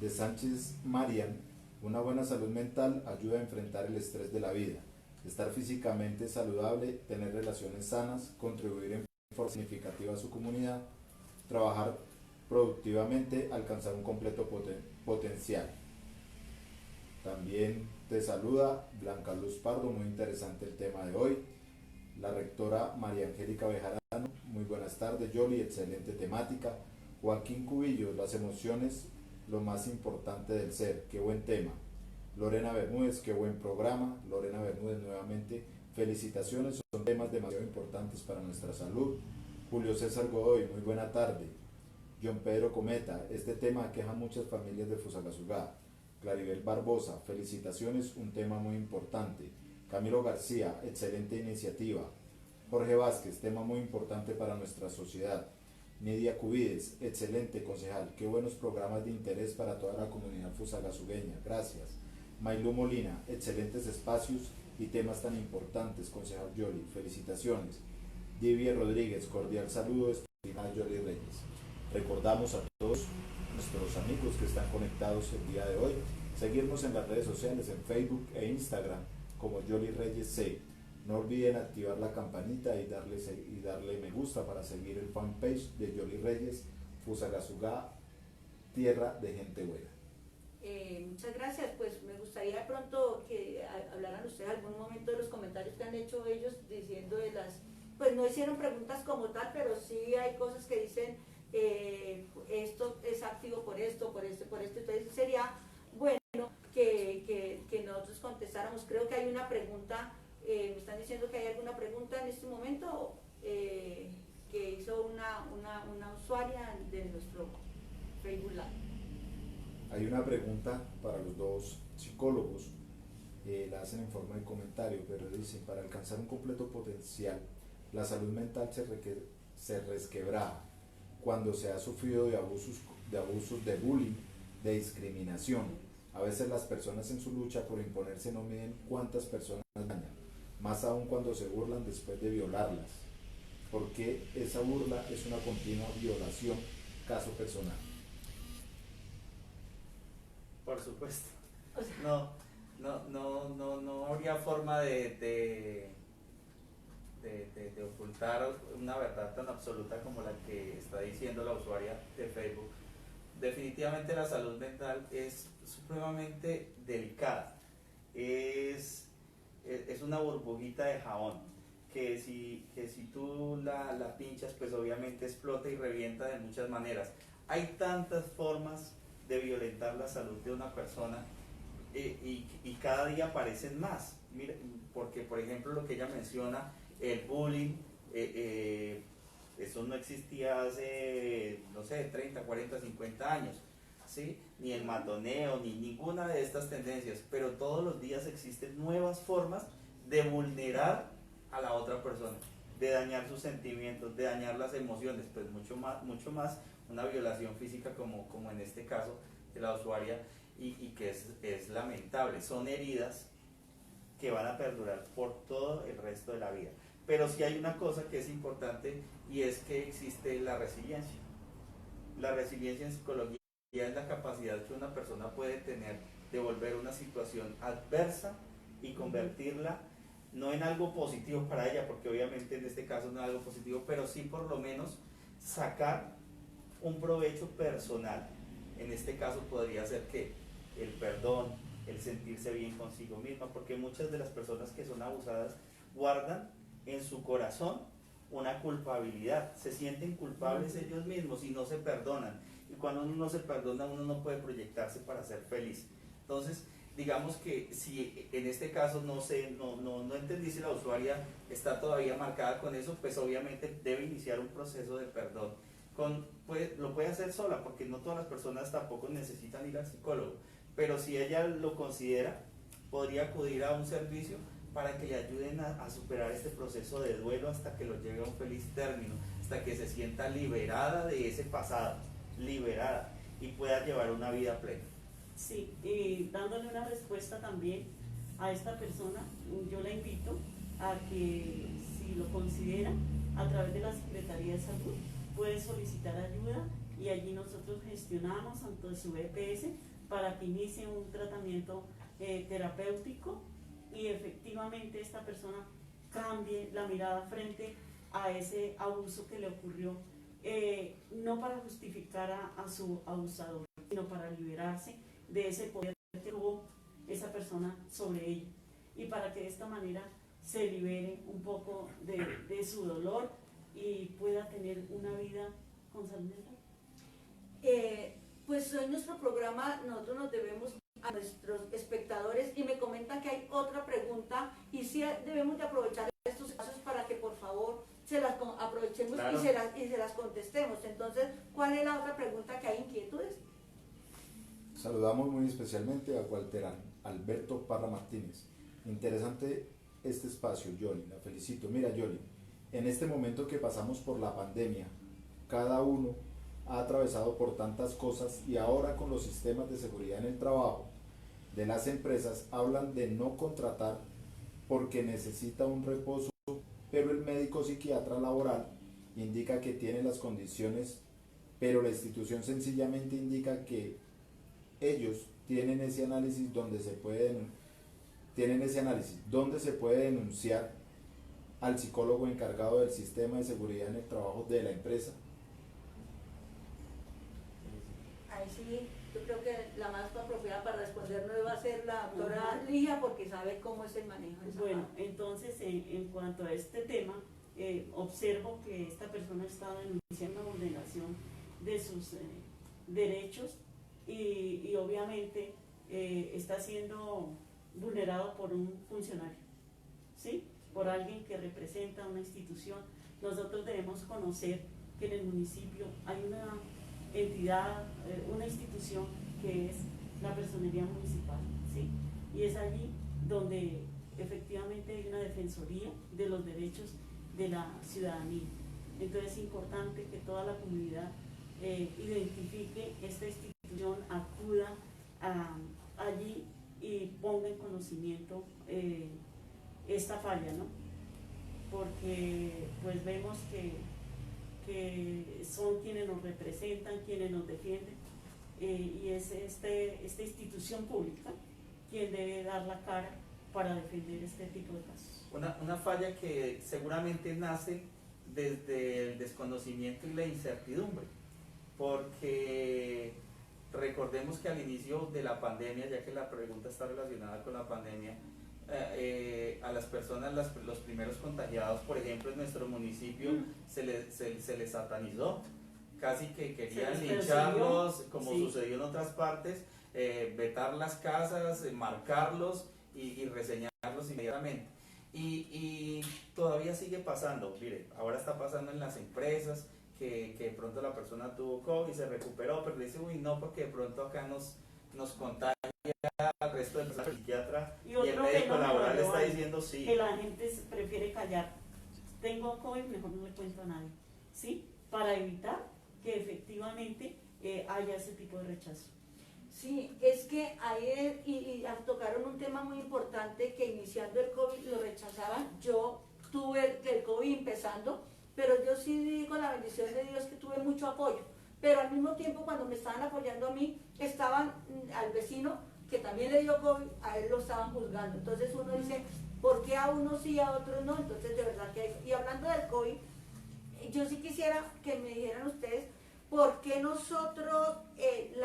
De Sánchez Marian, una buena salud mental ayuda a enfrentar el estrés de la vida, estar físicamente saludable, tener relaciones sanas, contribuir en forma significativa a su comunidad, trabajar productivamente, alcanzar un completo potencial. También te saluda Blanca Luz Pardo, muy interesante el tema de hoy. La rectora María Angélica Bejarano, muy buenas tardes, Yoli, excelente temática. Joaquín Cubillo, las emociones, lo más importante del ser, qué buen tema. Lorena Bermúdez, qué buen programa. Lorena Bermúdez, nuevamente, felicitaciones, son temas demasiado importantes para nuestra salud. Julio César Godoy, muy buena tarde. John Pedro Cometa, este tema aqueja a muchas familias de Fusagasugá. Claribel Barbosa, felicitaciones, un tema muy importante. Camilo García, excelente iniciativa. Jorge Vázquez, tema muy importante para nuestra sociedad. Nidia Cubides, excelente concejal, qué buenos programas de interés para toda la comunidad fusagasugueña, gracias. Maylú Molina, excelentes espacios y temas tan importantes, concejal Yoli, felicitaciones. Divia Rodríguez, cordial saludo, estimada Yoli Reyes. Recordamos a todos nuestros amigos que están conectados el día de hoy, seguirnos en las redes sociales, en Facebook e Instagram como Yoli Reyes C. No olviden activar la campanita y darle me gusta para seguir el fanpage de Yoli Reyes, Fusagasugá, tierra de gente buena. Muchas gracias, pues me gustaría de pronto que hablaran ustedes algún momento de los comentarios que han hecho ellos diciendo pues no hicieron preguntas como tal, pero sí hay cosas que dicen esto es activo por esto, entonces sería bueno que nosotros contestáramos. Creo que hay una pregunta, me están diciendo que hay alguna pregunta en este momento que hizo una usuaria de nuestro Facebook Live. Hay una pregunta para los dos psicólogos, la hacen en forma de comentario, pero dicen, para alcanzar un completo potencial, la salud mental se resquebraja cuando se ha sufrido de abusos, de bullying, de discriminación. A veces las personas en su lucha por imponerse no miden cuántas personas dañan. más aún cuando se burlan después de violarlas, porque esa burla es una continua violación, caso personal. Por supuesto. O sea, No habría forma de ocultar una verdad tan absoluta como la que está diciendo la usuaria de Facebook. Definitivamente la salud mental es supremamente delicada. Es una burbujita de jabón que si tú la pinchas, pues obviamente explota y revienta de muchas maneras. Hay tantas formas de violentar la salud de una persona y cada día aparecen más. Mira, porque por ejemplo lo que ella menciona, el bullying, eso no existía hace, no sé, 30, 40, 50 años, ¿sí? Ni el matoneo, ni ninguna de estas tendencias, pero todos los días existen nuevas formas de vulnerar a la otra persona, de dañar sus sentimientos, de dañar las emociones, pues mucho más una violación física como en este caso de la usuaria, y que es lamentable. Son heridas que van a perdurar por todo el resto de la vida. Pero sí hay una cosa que es importante, y es que existe la resiliencia. La resiliencia en psicología es la capacidad que una persona puede tener de volver una situación adversa y convertirla no en algo positivo para ella, porque obviamente en este caso no es algo positivo, pero sí por lo menos sacar un provecho personal. En este caso podría ser que el perdón, el sentirse bien consigo misma, porque muchas de las personas que son abusadas guardan en su corazón una culpabilidad, se sienten culpables ellos mismos y no se perdonan, y cuando uno no se perdona uno no puede proyectarse para ser feliz. Entonces digamos que si en este caso no entendí si la usuaria está todavía marcada con eso, pues obviamente debe iniciar un proceso de perdón. Lo puede hacer sola, porque no todas las personas tampoco necesitan ir al psicólogo, pero si ella lo considera, podría acudir a un servicio para que le ayuden a superar este proceso de duelo hasta que lo lleve a un feliz término, hasta que se sienta liberada de ese pasado, liberada, y pueda llevar una vida plena. Sí, y dándole una respuesta también a esta persona, yo la invito a que, si lo considera, a través de la Secretaría de Salud puede solicitar ayuda, y allí nosotros gestionamos ante su EPS para que inicie un tratamiento terapéutico, y efectivamente esta persona cambie la mirada frente a ese abuso que le ocurrió, no para justificar a su abusador, sino para liberarse de ese poder que tuvo esa persona sobre ella, y para que de esta manera se libere un poco de su dolor y pueda tener una vida con salud mental. Pues en nuestro programa nosotros nos debemos a nuestros espectadores, y me comentan que hay otra pregunta, y sí debemos de aprovechar estos casos para que por favor se las aprovechemos. Claro. y se las contestemos. Entonces, ¿cuál es la otra pregunta que hay inquietudes? Saludamos muy especialmente a Walter Alberto Parra Martínez. Interesante este espacio, Yoli, la felicito. Mira, Yoli, en este momento que pasamos por la pandemia, cada uno ha atravesado por tantas cosas, y ahora con los sistemas de seguridad en el trabajo de las empresas hablan de no contratar porque necesita un reposo, pero el médico psiquiatra laboral indica que tiene las condiciones, pero la institución sencillamente indica que ellos tienen ese análisis donde se puede denunciar al psicólogo encargado del sistema de seguridad en el trabajo de la empresa. Ahí sí, yo creo que la más apropiada para respondernos va a ser la doctora Ligia, porque sabe cómo es el manejo de esa Bueno, parte. entonces en cuanto a este tema, observo que esta persona está denunciando una vulneración de sus derechos, y obviamente está siendo vulnerado por un funcionario, ¿sí? Por alguien que representa una institución. Nosotros debemos conocer que en el municipio hay una entidad, una institución que es la Personería Municipal, ¿sí? Y es allí donde efectivamente hay una defensoría de los derechos de la ciudadanía. Entonces es importante que toda la comunidad identifique esta institución, acuda allí y ponga en conocimiento esta falla, ¿no? Porque pues vemos que son quienes nos representan, quienes nos defienden, y es esta institución pública quien debe dar la cara para defender este tipo de casos. Una falla que seguramente nace desde el desconocimiento y la incertidumbre, porque recordemos que al inicio de la pandemia, ya que la pregunta está relacionada con la pandemia, a las personas, los primeros contagiados, por ejemplo, en nuestro municipio, se les satanizó, casi que querían lincharlos, como sí sucedió en otras partes, vetar las casas, marcarlos y reseñarlos inmediatamente. Y todavía sigue pasando, mire, ahora está pasando en las empresas, que de pronto la persona tuvo COVID, se recuperó, pero dice, uy, no, porque de pronto acá nos contagia al resto del psiquiatra y el médico laboral está diciendo sí. Que la gente prefiere callar. Tengo COVID, mejor no le cuento a nadie, ¿sí? Para evitar que efectivamente haya ese tipo de rechazo. Sí, es que ahí y tocaron un tema muy importante, que iniciando el COVID lo rechazaban. Yo tuve el COVID empezando, pero yo sí di con la bendición de Dios que tuve mucho apoyo. Pero al mismo tiempo, cuando me estaban apoyando a mí, estaban al vecino que también le dio COVID, a él lo estaban juzgando. Entonces uno dice, ¿por qué a unos sí y a otros no? Entonces de verdad que hay. Y hablando del COVID, yo sí quisiera que me dijeran ustedes, ¿por qué nosotros en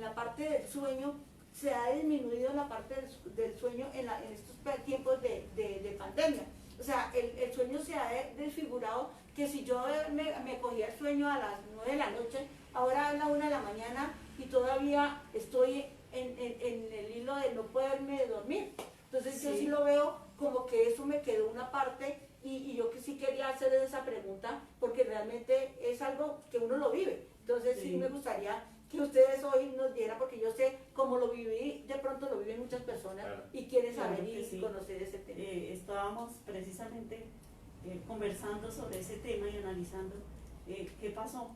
la parte del sueño se ha disminuido la parte del sueño en estos tiempos de pandemia? O sea, el sueño se ha desfigurado, que si yo me cogía el sueño a las 9 de la noche, ahora a la 1 de la mañana y todavía estoy en el hilo de no poderme dormir. Entonces yo sí lo veo como que eso me quedó una parte, y yo que sí quería hacer esa pregunta porque realmente es algo que uno lo vive. Entonces sí me gustaría que ustedes hoy nos dieran, porque yo sé cómo lo viví, de pronto lo viven muchas personas, claro, y quieren saber y conocer ese tema. Estábamos precisamente conversando sobre ese tema y analizando qué pasó,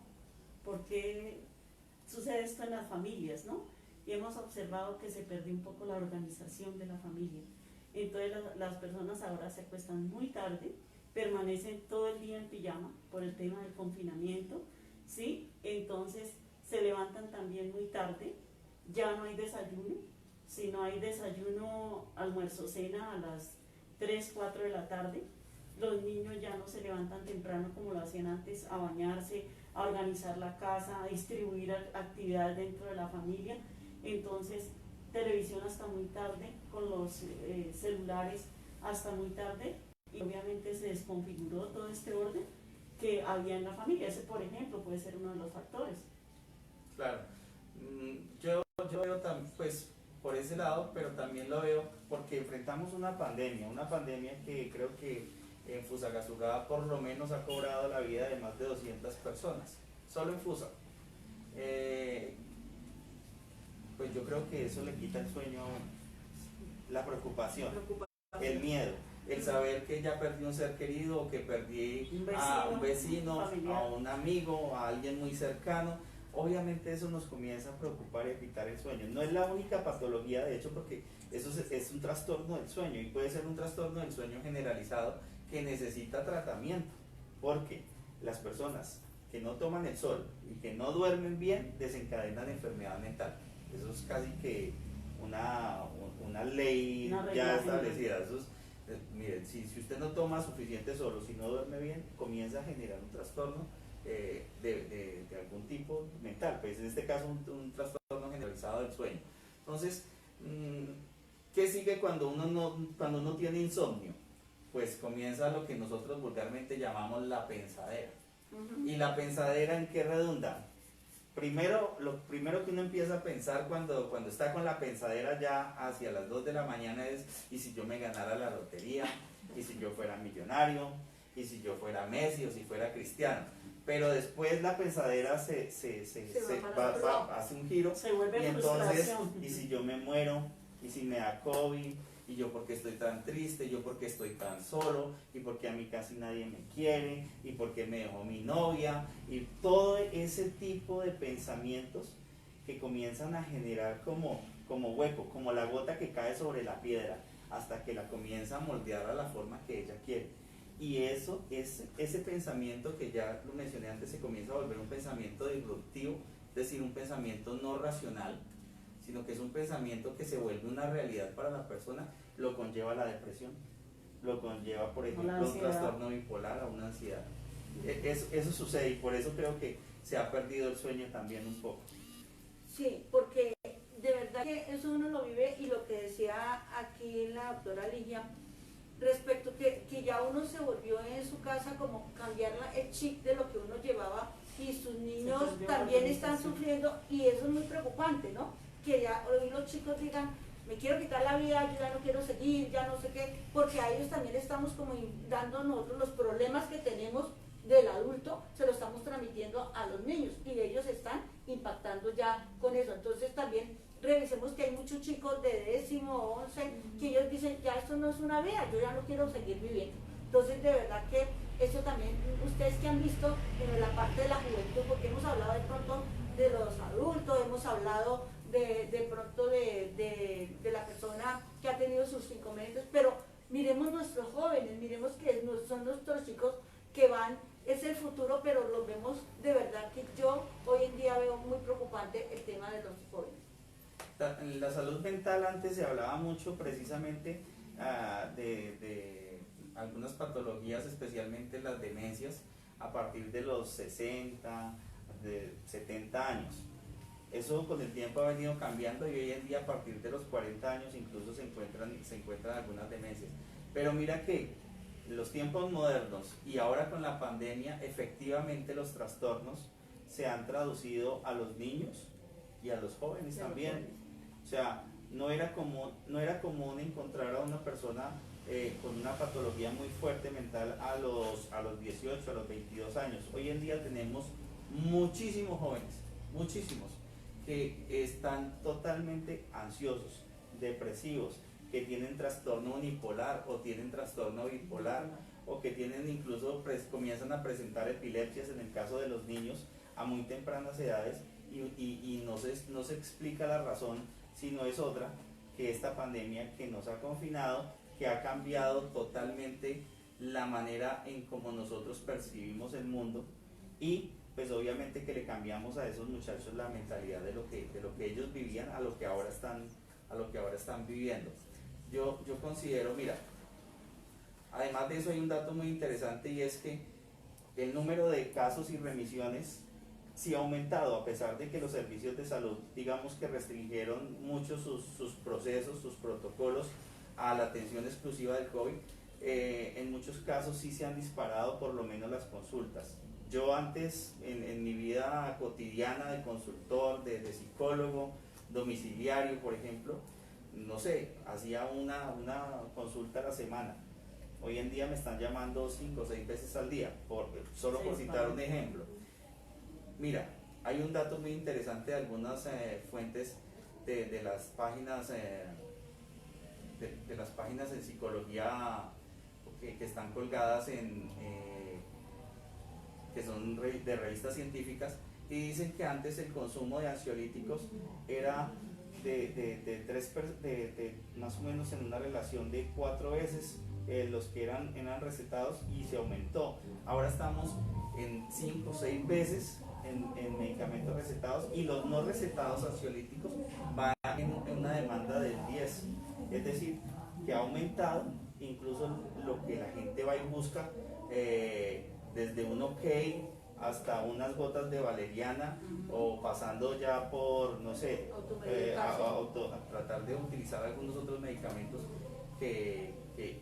por qué sucede esto en las familias, ¿no? Y hemos observado que se perdió un poco la organización de la familia. Entonces las personas ahora se acuestan muy tarde, permanecen todo el día en pijama por el tema del confinamiento, ¿sí? Entonces se levantan también muy tarde, ya no hay desayuno, si no hay desayuno, almuerzo, cena a las 3, 4 de la tarde, los niños ya no se levantan temprano como lo hacían antes, a bañarse, a organizar la casa, a distribuir actividades dentro de la familia. Entonces televisión hasta muy tarde, con los celulares hasta muy tarde, y obviamente se desconfiguró todo este orden que había en la familia. Ese, por ejemplo, puede ser uno de los factores. Claro, yo veo también, pues, por ese lado, pero también lo veo porque enfrentamos una pandemia que creo que en Fusagasugá por lo menos ha cobrado la vida de más de 200 personas, solo en Fusa. Pues yo creo que eso le quita el sueño, la preocupación, el miedo, el saber que ya perdí un ser querido, o que perdí a un vecino, a un amigo, a alguien muy cercano. Obviamente eso nos comienza a preocupar y a quitar el sueño. No es la única patología, de hecho, porque eso es un trastorno del sueño, y puede ser un trastorno del sueño generalizado que necesita tratamiento, porque las personas que no toman el sol y que no duermen bien desencadenan enfermedad mental. Eso es casi que una ley ya establecida. Eso es, miren, si usted no toma suficiente sol o si no duerme bien, comienza a generar un trastorno de algún tipo mental, pues en este caso un trastorno generalizado del sueño. Entonces, ¿qué sigue cuando uno tiene insomnio? Pues comienza lo que nosotros vulgarmente llamamos la pensadera. ¿Y la pensadera en qué redunda? Lo primero que uno empieza a pensar cuando está con la pensadera ya hacia las 2 de la mañana es: ¿y si yo me ganara la lotería? ¿Y si yo fuera millonario? ¿Y si yo fuera Messi o si fuera Cristiano? Pero después la pensadera hace un giro, se vuelve y entonces, ¿y si yo me muero? ¿Y si me da COVID? ¿Y yo por qué estoy tan triste? ¿Yo por qué estoy tan solo? ¿Y por qué a mí casi nadie me quiere? ¿Y por qué me dejó mi novia? Y todo ese tipo de pensamientos que comienzan a generar como hueco, como la gota que cae sobre la piedra. hasta que la comienza a moldear a la forma que ella quiere. Y eso, ese pensamiento que ya lo mencioné antes, se comienza a volver un pensamiento disruptivo, es decir, un pensamiento no racional, sino que es un pensamiento que se vuelve una realidad para la persona, lo conlleva a la depresión, lo conlleva, por ejemplo, un trastorno bipolar, a una ansiedad. Eso sucede, y por eso creo que se ha perdido el sueño también un poco. Sí, porque de verdad que eso uno lo vive, y lo que decía aquí la doctora Ligia, respecto que ya uno se volvió en su casa como cambiar el chip de lo que uno llevaba, y sus niños también están sufriendo, y eso es muy preocupante, ¿no? Que ya hoy los chicos digan, me quiero quitar la vida, yo ya no quiero seguir, ya no sé qué, porque a ellos también estamos como dando nosotros los problemas que tenemos del adulto, se lo estamos transmitiendo a los niños, y ellos están impactando ya con eso. Entonces también revisemos que hay muchos chicos de 10º o 11 que ellos dicen, ya esto no es una vida, yo ya no quiero seguir viviendo. Entonces de verdad que eso también, ustedes que han visto en la parte de la juventud, porque hemos hablado de pronto de los adultos, hemos hablado de pronto de la persona que ha tenido sus inconvenientes, pero miremos nuestros jóvenes, miremos que son nuestros chicos que van, es el futuro, pero los vemos de verdad que yo hoy en día veo muy preocupante el tema de los jóvenes. En la salud mental antes se hablaba mucho precisamente de algunas patologías, especialmente las demencias, a partir de los 60, de 70 años. Eso con el tiempo ha venido cambiando, y hoy en día a partir de los 40 años incluso se encuentran algunas demencias. Pero mira que los tiempos modernos y ahora con la pandemia, efectivamente los trastornos se han traducido a los niños y a los jóvenes también. O sea, no era común encontrar a una persona con una patología muy fuerte mental a los 18, a los 22 años. Hoy en día tenemos muchísimos jóvenes, muchísimos, que están totalmente ansiosos, depresivos, que tienen trastorno unipolar o tienen trastorno bipolar, o que tienen incluso comienzan a presentar epilepsias en el caso de los niños a muy tempranas edades, y no se explica la razón, sino es otra, que esta pandemia que nos ha confinado, que ha cambiado totalmente la manera en cómo nosotros percibimos el mundo, y pues obviamente que le cambiamos a esos muchachos la mentalidad de lo que ellos vivían a lo que ahora están viviendo. Yo considero, mira, además de eso hay un dato muy interesante, y es que el número de casos y remisiones sí ha aumentado, a pesar de que los servicios de salud, digamos que restringieron mucho sus procesos, sus protocolos a la atención exclusiva del COVID. En muchos casos sí se han disparado por lo menos las consultas. Yo antes, en mi vida cotidiana de consultor, de psicólogo, domiciliario, por ejemplo, no sé, hacía una consulta a la semana. Hoy en día me están llamando 5 o 6 veces al día, solo por citar un ejemplo. Mira, hay un dato muy interesante de algunas fuentes de las páginas de las páginas de psicología que están colgadas que son de revistas científicas, y dicen que antes el consumo de ansiolíticos era de más o menos en una relación de 4 veces los que eran recetados, y se aumentó. Ahora estamos en 5 o 6 veces en medicamentos recetados, y los no recetados ansiolíticos van en una demanda del 10. Es decir, que ha aumentado incluso lo que la gente va y busca, desde un OK hasta unas gotas de valeriana, o pasando ya por, no sé, a tratar de utilizar algunos otros medicamentos que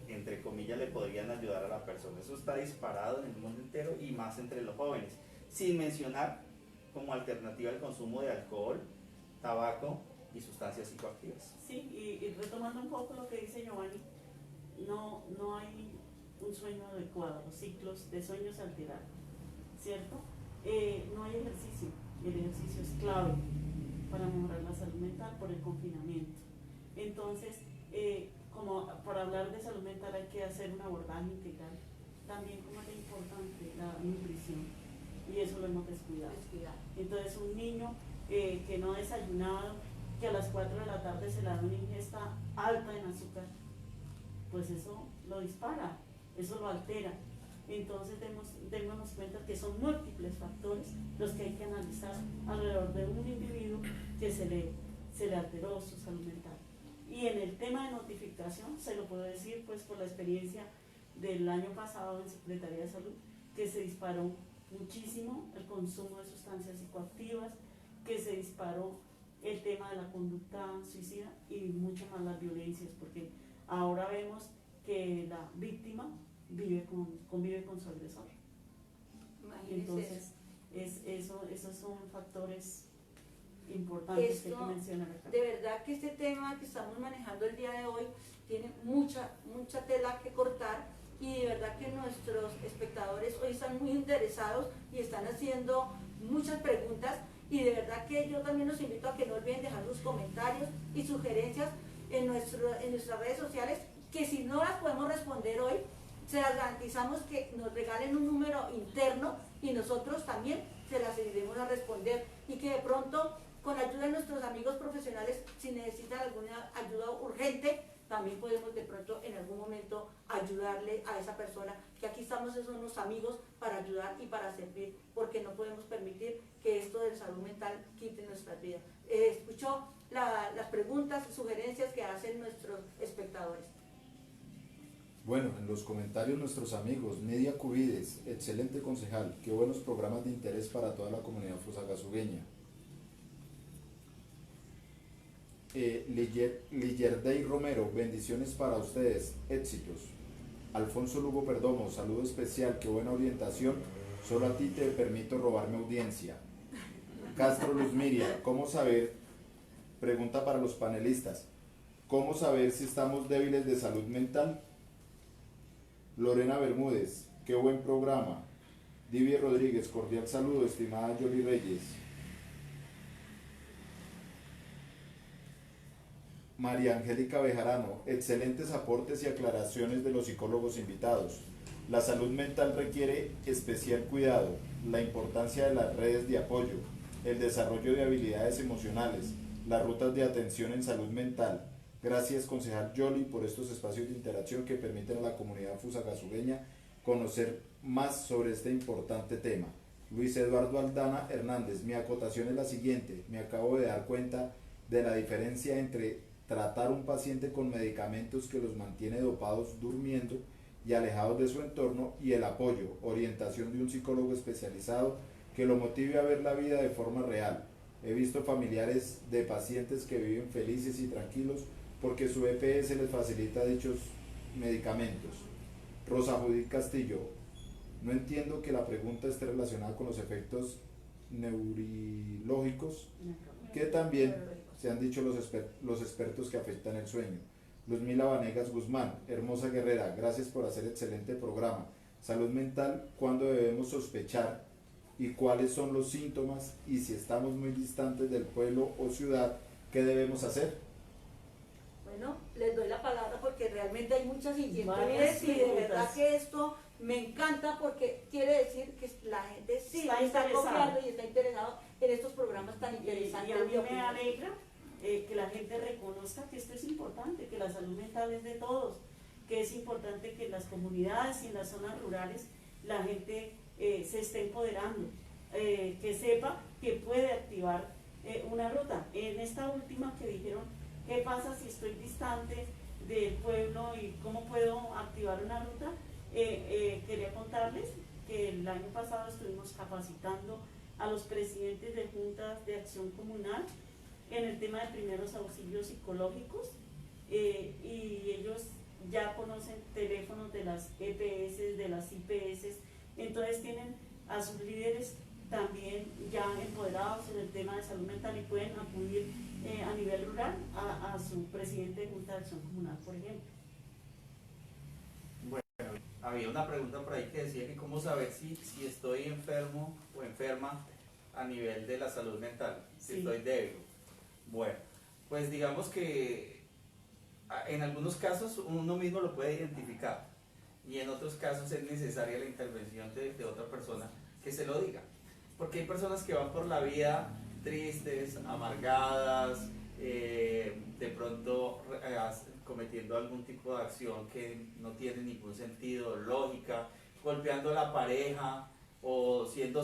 entre comillas le podrían ayudar a la persona. Eso está disparado en el mundo entero, y más entre los jóvenes, sin mencionar como alternativa el consumo de alcohol, tabaco y sustancias psicoactivas. Sí, y retomando un poco lo que dice Giovanni, no hay un sueño adecuado, los ciclos de sueños se alteran, ¿cierto? No hay ejercicio, y el ejercicio es clave para mejorar la salud mental por el confinamiento. Entonces, como para hablar de salud mental hay que hacer un abordaje integral, también como es importante la nutrición, y eso lo hemos descuidado. Entonces, un niño que no ha desayunado, que a las 4 de la tarde se le da una ingesta alta en azúcar, pues eso lo dispara, eso lo altera. Entonces démonos cuenta que son múltiples factores los que hay que analizar alrededor de un individuo que se le alteró su salud mental. Y en el tema de notificación, se lo puedo decir pues por la experiencia del año pasado en Secretaría de Salud, que se disparó muchísimo el consumo de sustancias psicoactivas, que se disparó el tema de la conducta suicida y mucho más las violencias, porque ahora vemos que la víctima convive con su agresor. Entonces, esos son factores importantes que hay que mencionar acá. De verdad que este tema que estamos manejando el día de hoy tiene mucha tela que cortar, y de verdad que nuestros espectadores hoy están muy interesados y están haciendo muchas preguntas, y de verdad que yo también los invito a que no olviden dejar sus comentarios y sugerencias en nuestras redes sociales, que si no las podemos responder hoy, se las garantizamos que nos regalen un número interno y nosotros también se las iremos a responder, y que de pronto con la ayuda de nuestros amigos profesionales, si necesitan alguna ayuda urgente, también podemos de pronto en algún momento ayudarle a esa persona, que aquí estamos, esos unos amigos para ayudar y para servir, porque no podemos permitir que esto de salud mental quite nuestras vidas. Escucho las preguntas y sugerencias que hacen nuestros espectadores. Bueno, en los comentarios nuestros amigos, Nidia Cubides, excelente concejal, qué buenos programas de interés para toda la comunidad fusagasugueña. Lillardey Romero, bendiciones para ustedes, éxitos. Alfonso Lugo Perdomo, saludo especial, qué buena orientación, solo a ti te permito robarme audiencia. Castro Luz Miria, ¿cómo saber? Pregunta para los panelistas, ¿cómo saber si estamos débiles de salud mental? Lorena Bermúdez, qué buen programa. Divie Rodríguez, cordial saludo, estimada Yoli Reyes. María Angélica Bejarano, excelentes aportes y aclaraciones de los psicólogos invitados. La salud mental requiere especial cuidado, la importancia de las redes de apoyo, el desarrollo de habilidades emocionales, las rutas de atención en salud mental. Gracias, concejal Yoli, por estos espacios de interacción que permiten a la comunidad fusagasugueña conocer más sobre este importante tema. Luis Eduardo Aldana Hernández, mi acotación es la siguiente. Me acabo de dar cuenta de la diferencia entre tratar a un paciente con medicamentos que los mantiene dopados, durmiendo y alejados de su entorno, y el apoyo, orientación de un psicólogo especializado que lo motive a ver la vida de forma real. He visto familiares de pacientes que viven felices y tranquilos porque su EPS les facilita dichos medicamentos. Rosa Judith Castillo, no entiendo que la pregunta esté relacionada con los efectos neurilógicos que también se han dicho los expertos que afectan el sueño. Luzmila Vanegas Guzmán, hermosa guerrera, gracias por hacer excelente programa. Salud mental, ¿cuándo debemos sospechar y cuáles son los síntomas? Y si estamos muy distantes del pueblo o ciudad, ¿qué debemos hacer? Bueno, les doy la palabra porque realmente hay muchas Varias inquietudes, y de preguntas. verdad que esto me encanta, porque quiere decir que la gente sí Está está interesada. confiando y está interesado en estos programas tan Y interesantes. a mí de me opinión. alegra que la gente reconozca que esto es importante, que la salud mental es de todos, que es importante que en las comunidades y en las zonas rurales la gente se esté empoderando, que sepa que puede activar una ruta. En esta última que dijeron, ¿qué pasa si estoy distante del pueblo y cómo puedo activar una ruta? Quería contarles que el año pasado estuvimos capacitando a los presidentes de juntas de acción comunal en el tema de primeros auxilios psicológicos, y ellos ya conocen teléfonos de las EPS, de las IPS, entonces tienen a sus líderes también ya empoderados en el tema de salud mental y pueden acudir a nivel rural a su presidente de junta de acción comunal, por ejemplo. Bueno, había una pregunta por ahí que decía que cómo saber si estoy enfermo o enferma a nivel de la salud mental, si Sí. estoy débil. Bueno, pues digamos que en algunos casos uno mismo lo puede identificar, y en otros casos es necesaria la intervención de otra persona que se lo diga, porque hay personas que van por la vida tristes, amargadas, de pronto cometiendo algún tipo de acción que no tiene ningún sentido, lógica, golpeando a la pareja o siendo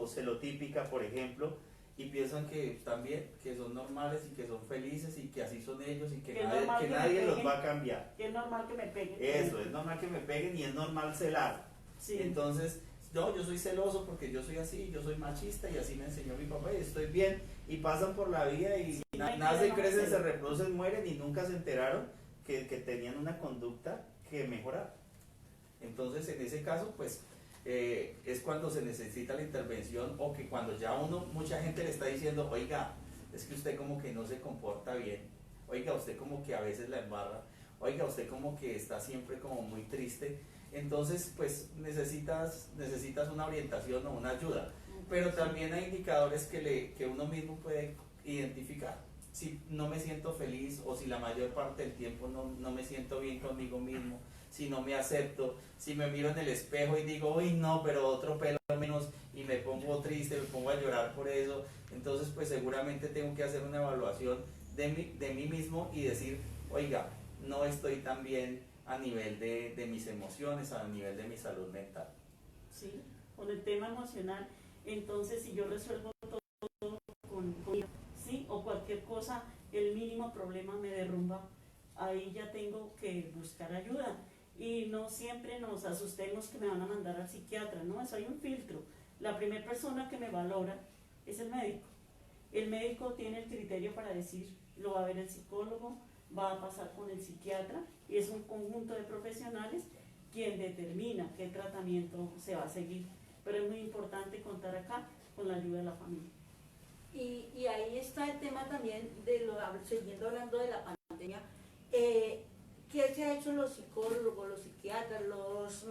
celotípica, por ejemplo, y piensan que están bien, que son normales y que son felices y que así son ellos y que nadie los va a cambiar. Que es normal que me peguen. Eso, es normal que me peguen y es normal celar. Sí. Entonces, no, yo soy celoso porque yo soy así, yo soy machista y así me enseñó mi papá y estoy bien. Y pasan por la vida y Sí, nacen, crecen, se reproducen, mueren y nunca se enteraron que tenían una conducta que mejorar. Entonces, en ese caso, pues, es cuando se necesita la intervención o que cuando ya mucha gente le está diciendo, oiga, es que usted como que no se comporta bien, oiga, usted como que a veces la embarra, oiga, usted como que está siempre como muy triste, entonces pues necesitas una orientación o una ayuda, pero también hay indicadores que uno mismo puede identificar. Si no me siento feliz o si la mayor parte del tiempo no me siento bien conmigo mismo, si no me acepto, si me miro en el espejo y digo, uy no, pero otro pelo menos y me pongo triste, me pongo a llorar por eso, entonces pues seguramente tengo que hacer una evaluación de mí mismo y decir, oiga, no estoy tan bien a nivel de mis emociones, a nivel de mi salud mental. Sí, con el tema emocional, entonces si yo resuelvo todo con sí, o cualquier cosa, el mínimo problema me derrumba, ahí ya tengo que buscar ayuda. Y no siempre nos asustemos que me van a mandar al psiquiatra, no, eso hay un filtro. La primera persona que me valora es el médico. El médico tiene el criterio para decir, lo va a ver el psicólogo, va a pasar con el psiquiatra, y es un conjunto de profesionales quien determina qué tratamiento se va a seguir. Pero es muy importante contar acá con la ayuda de la familia. Y ahí está el tema también siguiendo hablando de la pandemia, ¿qué se ha hecho los psicólogos, los psiquiatras, los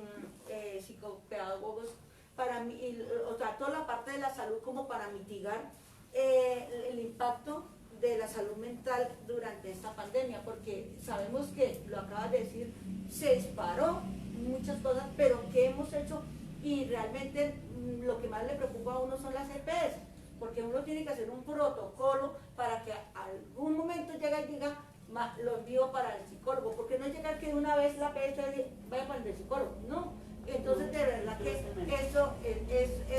psicopedagogos para o sea, toda la parte de la salud como para mitigar el impacto de la salud mental durante esta pandemia? Porque sabemos que, lo acabas de decir, se disparó muchas cosas, pero ¿qué hemos hecho? Y realmente lo que más le preocupa a uno son las EPS, porque uno tiene que hacer un protocolo para que algún momento llegue y diga, lo envío para el psicólogo, porque no llega que una vez la PS vaya para el psicólogo, no. Entonces de verdad que eso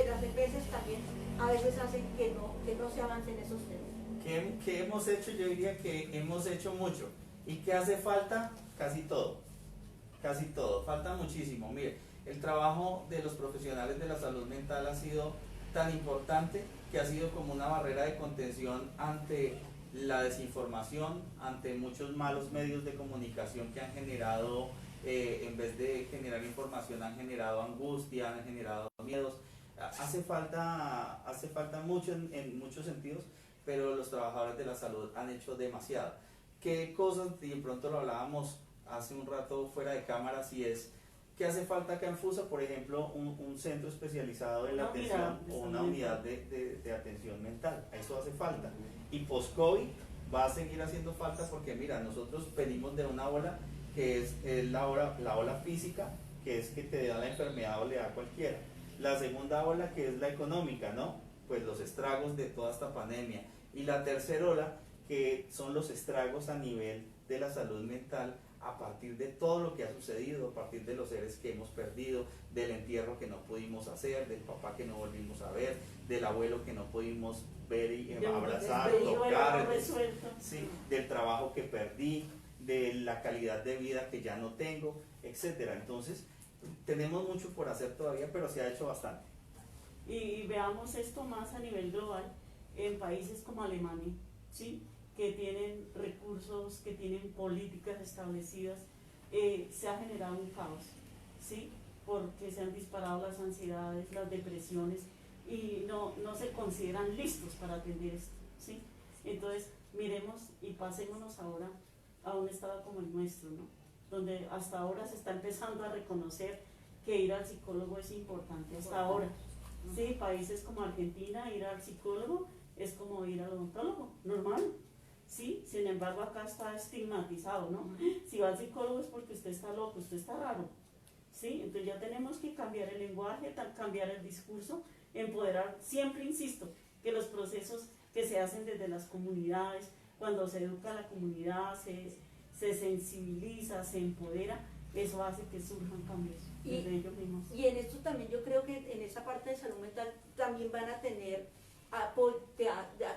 las EPS también a veces hacen que no se avance en esos temas. ¿Qué hemos hecho? Yo diría que hemos hecho mucho. ¿Y qué hace falta? Casi todo, falta muchísimo. Mire, el trabajo de los profesionales de la salud mental ha sido tan importante que ha sido como una barrera de contención ante la desinformación, ante muchos malos medios de comunicación que han generado, en vez de generar información, han generado angustia, han generado miedos. Hace falta mucho en muchos sentidos, pero los trabajadores de la salud han hecho demasiado. ¿Qué cosas? Y de pronto lo hablábamos hace un rato fuera de cámaras, y es que hace falta acá en FUSA, por ejemplo, un centro especializado en la atención o una unidad de atención mental. Eso hace falta. Y post-COVID va a seguir haciendo falta porque, mira, nosotros venimos de una ola que es la ola física, que es que te da la enfermedad o le da a cualquiera. La segunda ola, que es la económica, ¿no? Pues los estragos de toda esta pandemia. Y la tercera ola, que son los estragos a nivel de la salud mental, a partir de todo lo que ha sucedido, a partir de los seres que hemos perdido, del entierro que no pudimos hacer, del papá que no volvimos a ver, del abuelo que no pudimos ver y abrazar, tocar, sí, del trabajo que perdí, de la calidad de vida que ya no tengo, etcétera. Entonces, tenemos mucho por hacer todavía, pero se ha hecho bastante. Y veamos esto más a nivel global, en países como Alemania, ¿sí?, que tienen recursos, que tienen políticas establecidas, se ha generado un caos, ¿sí?, porque se han disparado las ansiedades, las depresiones, y no se consideran listos para atender esto, ¿sí? Entonces, miremos y pasémonos ahora a un estado como el nuestro, ¿no?, donde hasta ahora se está empezando a reconocer que ir al psicólogo es importante, hasta ahora. Sí, países como Argentina, ir al psicólogo es como ir al odontólogo, normal. Sí, sin embargo acá está estigmatizado, ¿no? Si va al psicólogo es porque usted está loco, usted está raro. Sí, entonces ya tenemos que cambiar el lenguaje, cambiar el discurso, empoderar. Siempre insisto que los procesos que se hacen desde las comunidades, cuando se educa a la comunidad, se sensibiliza, se empodera, eso hace que surjan cambios desde ellos mismos. Y en esto también yo creo que en esa parte de salud mental también van a tener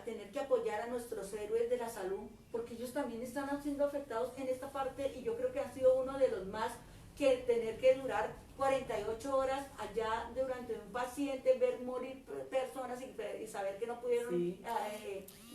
tener que apoyar a nuestros héroes de la salud, porque ellos también están siendo afectados en esta parte, y yo creo que han sido uno de los más que tener que durar 48 horas allá durante un paciente, ver morir personas y saber que no pudieron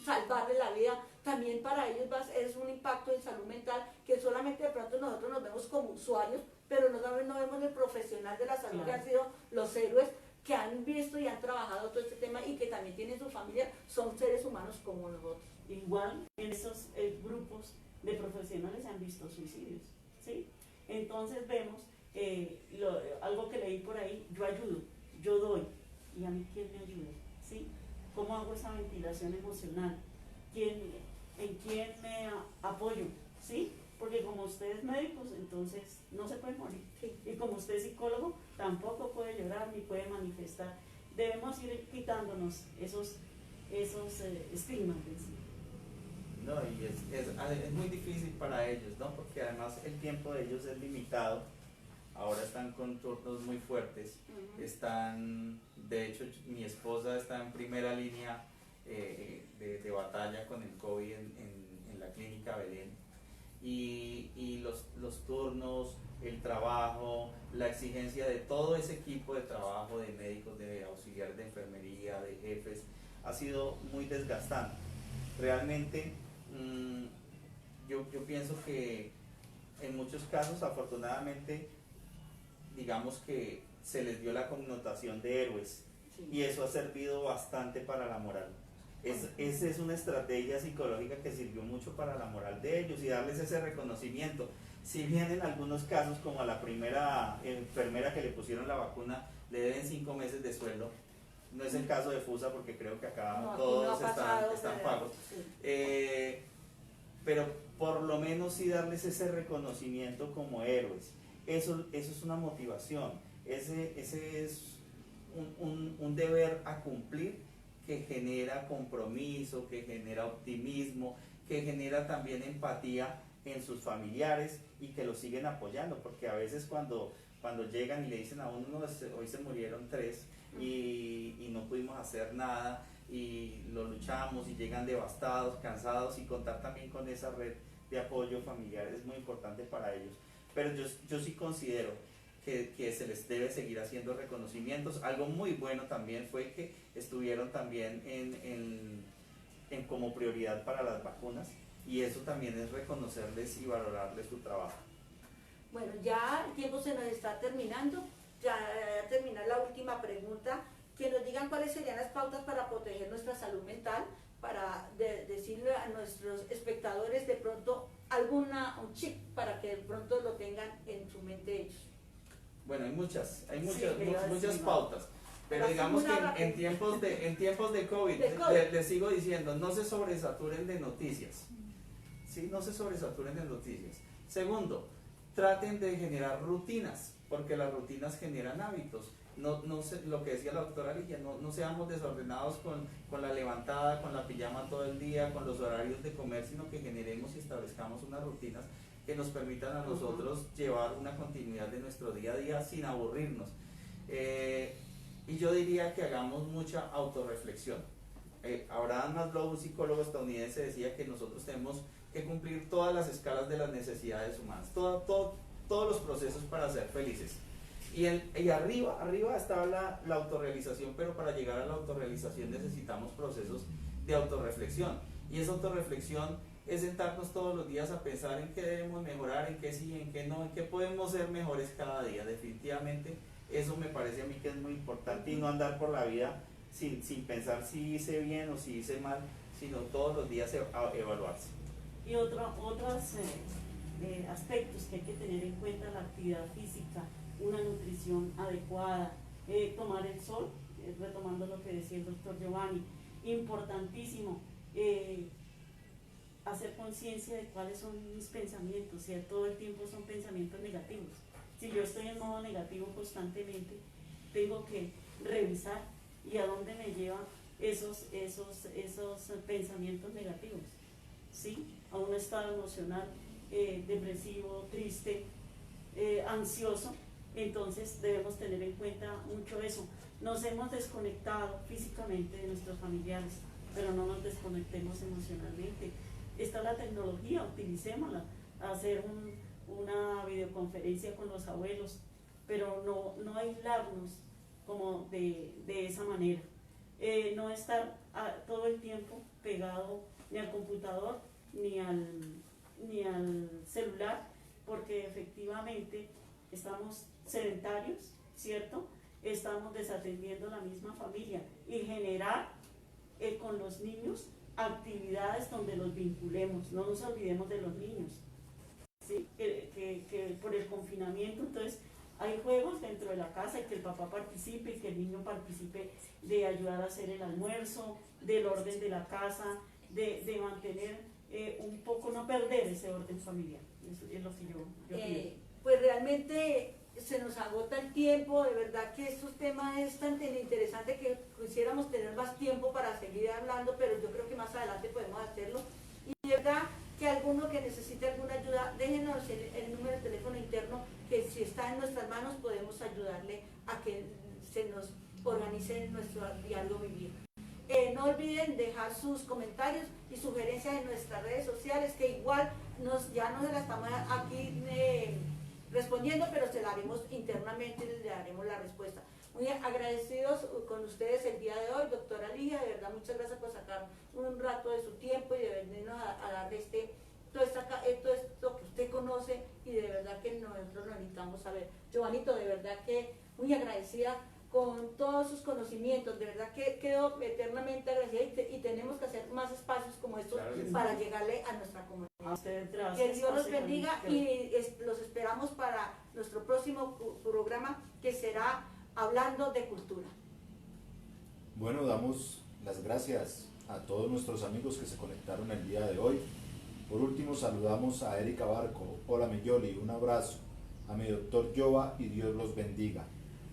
salvarle la vida, también para ellos es un impacto en salud mental que solamente de pronto nosotros nos vemos como usuarios, pero no vemos el profesional de la salud, que han sido los héroes que han visto y han trabajado todo este tema y que también tienen su familia, son seres humanos como nosotros. Igual en esos grupos de profesionales se han visto suicidios, ¿sí? Entonces vemos algo que leí por ahí: yo ayudo, yo doy, ¿y a mí quién me ayuda? ¿Sí? ¿Cómo hago esa ventilación emocional? ¿En quién me apoyo? ¿Sí? Porque como usted es médico, entonces no se puede morir. Sí. Y como usted es psicólogo, tampoco puede llorar ni puede manifestar. Debemos ir quitándonos esos estigmas. No, y es muy difícil para ellos, ¿no? Porque además el tiempo de ellos es limitado. Ahora están con turnos muy fuertes. De hecho, mi esposa está en primera línea de batalla con el COVID en la clínica Belén. Y los turnos, el trabajo, la exigencia de todo ese equipo de trabajo, de médicos, de auxiliares de enfermería, de jefes, ha sido muy desgastante. Realmente yo pienso que en muchos casos, afortunadamente, digamos que se les dio la connotación de héroes, y eso ha servido bastante para la moral. Esa es una estrategia psicológica que sirvió mucho para la moral de ellos y darles ese reconocimiento. Si bien en algunos casos, como a la primera enfermera que le pusieron la vacuna, le deben 5 meses de sueldo. No es el caso de FUSA, porque creo que acá todos están pagos. Pero por lo menos sí darles ese reconocimiento como héroes. Eso es una motivación. Ese es un deber a cumplir, que genera compromiso, que genera optimismo, que genera también empatía en sus familiares y que los siguen apoyando, porque a veces cuando llegan y le dicen a uno: no, hoy se murieron 3 y no pudimos hacer nada y lo luchamos, y llegan devastados, cansados, y contar también con esa red de apoyo familiar es muy importante para ellos. Pero yo sí considero que se les debe seguir haciendo reconocimientos. Algo muy bueno también fue que estuvieron también en como prioridad para las vacunas, y eso también es reconocerles y valorarles su trabajo. Bueno, ya el tiempo se nos está terminando, ya terminar la última pregunta, que nos digan cuáles serían las pautas para proteger nuestra salud mental, para decirle a nuestros espectadores de pronto un chip para que de pronto lo tengan en su mente ellos. Bueno, hay muchas pautas, pero digamos que en tiempos de COVID, les sigo diciendo: no se sobresaturen de noticias. ¿Sí? No se sobresaturen de noticias. Segundo, traten de generar rutinas, porque las rutinas generan hábitos. Lo que decía la doctora Ligia, no seamos desordenados con la levantada, con la pijama todo el día, con los horarios de comer, sino que generemos y establezcamos unas rutinas que nos permitan a nosotros llevar una continuidad de nuestro día a día sin aburrirnos. Y yo diría que hagamos mucha autorreflexión. Abraham Maslow, un psicólogo estadounidense, decía que nosotros tenemos que cumplir todas las escalas de las necesidades humanas, todos los procesos para ser felices. Y arriba estaba la autorrealización, pero para llegar a la autorrealización necesitamos procesos de autorreflexión. Y esa autorreflexión es sentarnos todos los días a pensar en qué debemos mejorar, en qué sí, en qué no, en qué podemos ser mejores cada día. Definitivamente eso me parece a mí que es muy importante, y no andar por la vida sin pensar si hice bien o si hice mal, sino todos los días evaluarse. Y otros aspectos que hay que tener en cuenta: la actividad física, una nutrición adecuada, tomar el sol, retomando lo que decía el doctor Giovanni, importantísimo, hacer conciencia de cuáles son mis pensamientos. Si todo el tiempo son pensamientos negativos, si yo estoy en modo negativo constantemente, tengo que revisar y a dónde me llevan esos pensamientos negativos, ¿sí? A un estado emocional depresivo, triste, ansioso. Entonces debemos tener en cuenta mucho eso. Nos hemos desconectado físicamente de nuestros familiares, pero no nos desconectemos emocionalmente. Está la tecnología, utilicémosla, hacer una videoconferencia con los abuelos, pero no aislarnos como de esa manera. No estar todo el tiempo pegado ni al computador ni al celular, porque efectivamente estamos sedentarios, ¿cierto? Estamos desatendiendo la misma familia, y generar con los niños actividades donde los vinculemos, no nos olvidemos de los niños, ¿sí? Que por el confinamiento, entonces hay juegos dentro de la casa y que el papá participe y que el niño participe de ayudar a hacer el almuerzo, del orden de la casa, de mantener un poco, no perder ese orden familiar. Eso es lo que yo pido. Pues realmente se nos agota el tiempo, de verdad que estos temas es tan interesante que quisiéramos tener más tiempo para seguir hablando, pero yo creo que más adelante podemos hacerlo. Y de verdad que alguno que necesite alguna ayuda, déjenos el número de teléfono interno, que si está en nuestras manos podemos ayudarle a que se nos organice en nuestro diario vivir. No olviden dejar sus comentarios y sugerencias en nuestras redes sociales, que igual ya no se la estamos aquí respondiendo, pero se la haremos internamente y le daremos la respuesta. Muy agradecidos con ustedes el día de hoy, doctora Ligia, de verdad muchas gracias por sacar un rato de su tiempo y de venirnos a darle todo esto que usted conoce, y de verdad que nosotros lo necesitamos saber. Giovanito, de verdad que muy agradecida con todos sus conocimientos, de verdad que quedo eternamente agradecida, y tenemos que hacer más espacios como estos, claro, para llegarle a nuestra comunidad. A ustedes, gracias. Que Dios los bendiga, y los esperamos para nuestro próximo programa, que será Hablando de Cultura. Bueno, damos las gracias a todos nuestros amigos que se conectaron el día de hoy. Por último, saludamos a Erika Barco. Hola, mi Yoli, un abrazo. A mi doctor Jova, y Dios los bendiga.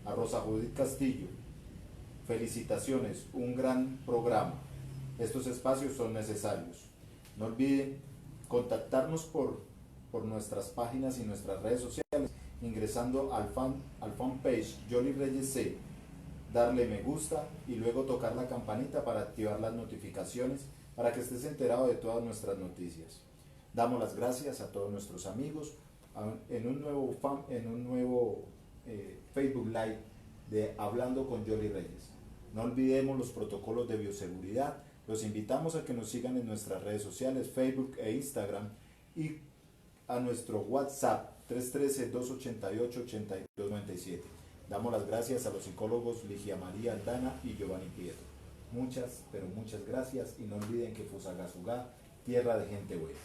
A Rosa Judith Castillo, felicitaciones, un gran programa. Estos espacios son necesarios. No olviden contactarnos por nuestras páginas y nuestras redes sociales, ingresando al fanpage Yoli Reyes C, darle me gusta y luego tocar la campanita para activar las notificaciones, para que estés enterado de todas nuestras noticias. Damos las gracias a todos nuestros amigos en un nuevo Facebook Live de Hablando con Yoli Reyes. No olvidemos los protocolos de bioseguridad. Los invitamos a que nos sigan en nuestras redes sociales, Facebook e Instagram, y a nuestro WhatsApp 313-288-8297. Damos las gracias a los psicólogos Ligia María Aldana y Giovanni Pietro. Muchas, pero muchas gracias, y no olviden que Fusagasugá, tierra de gente buena.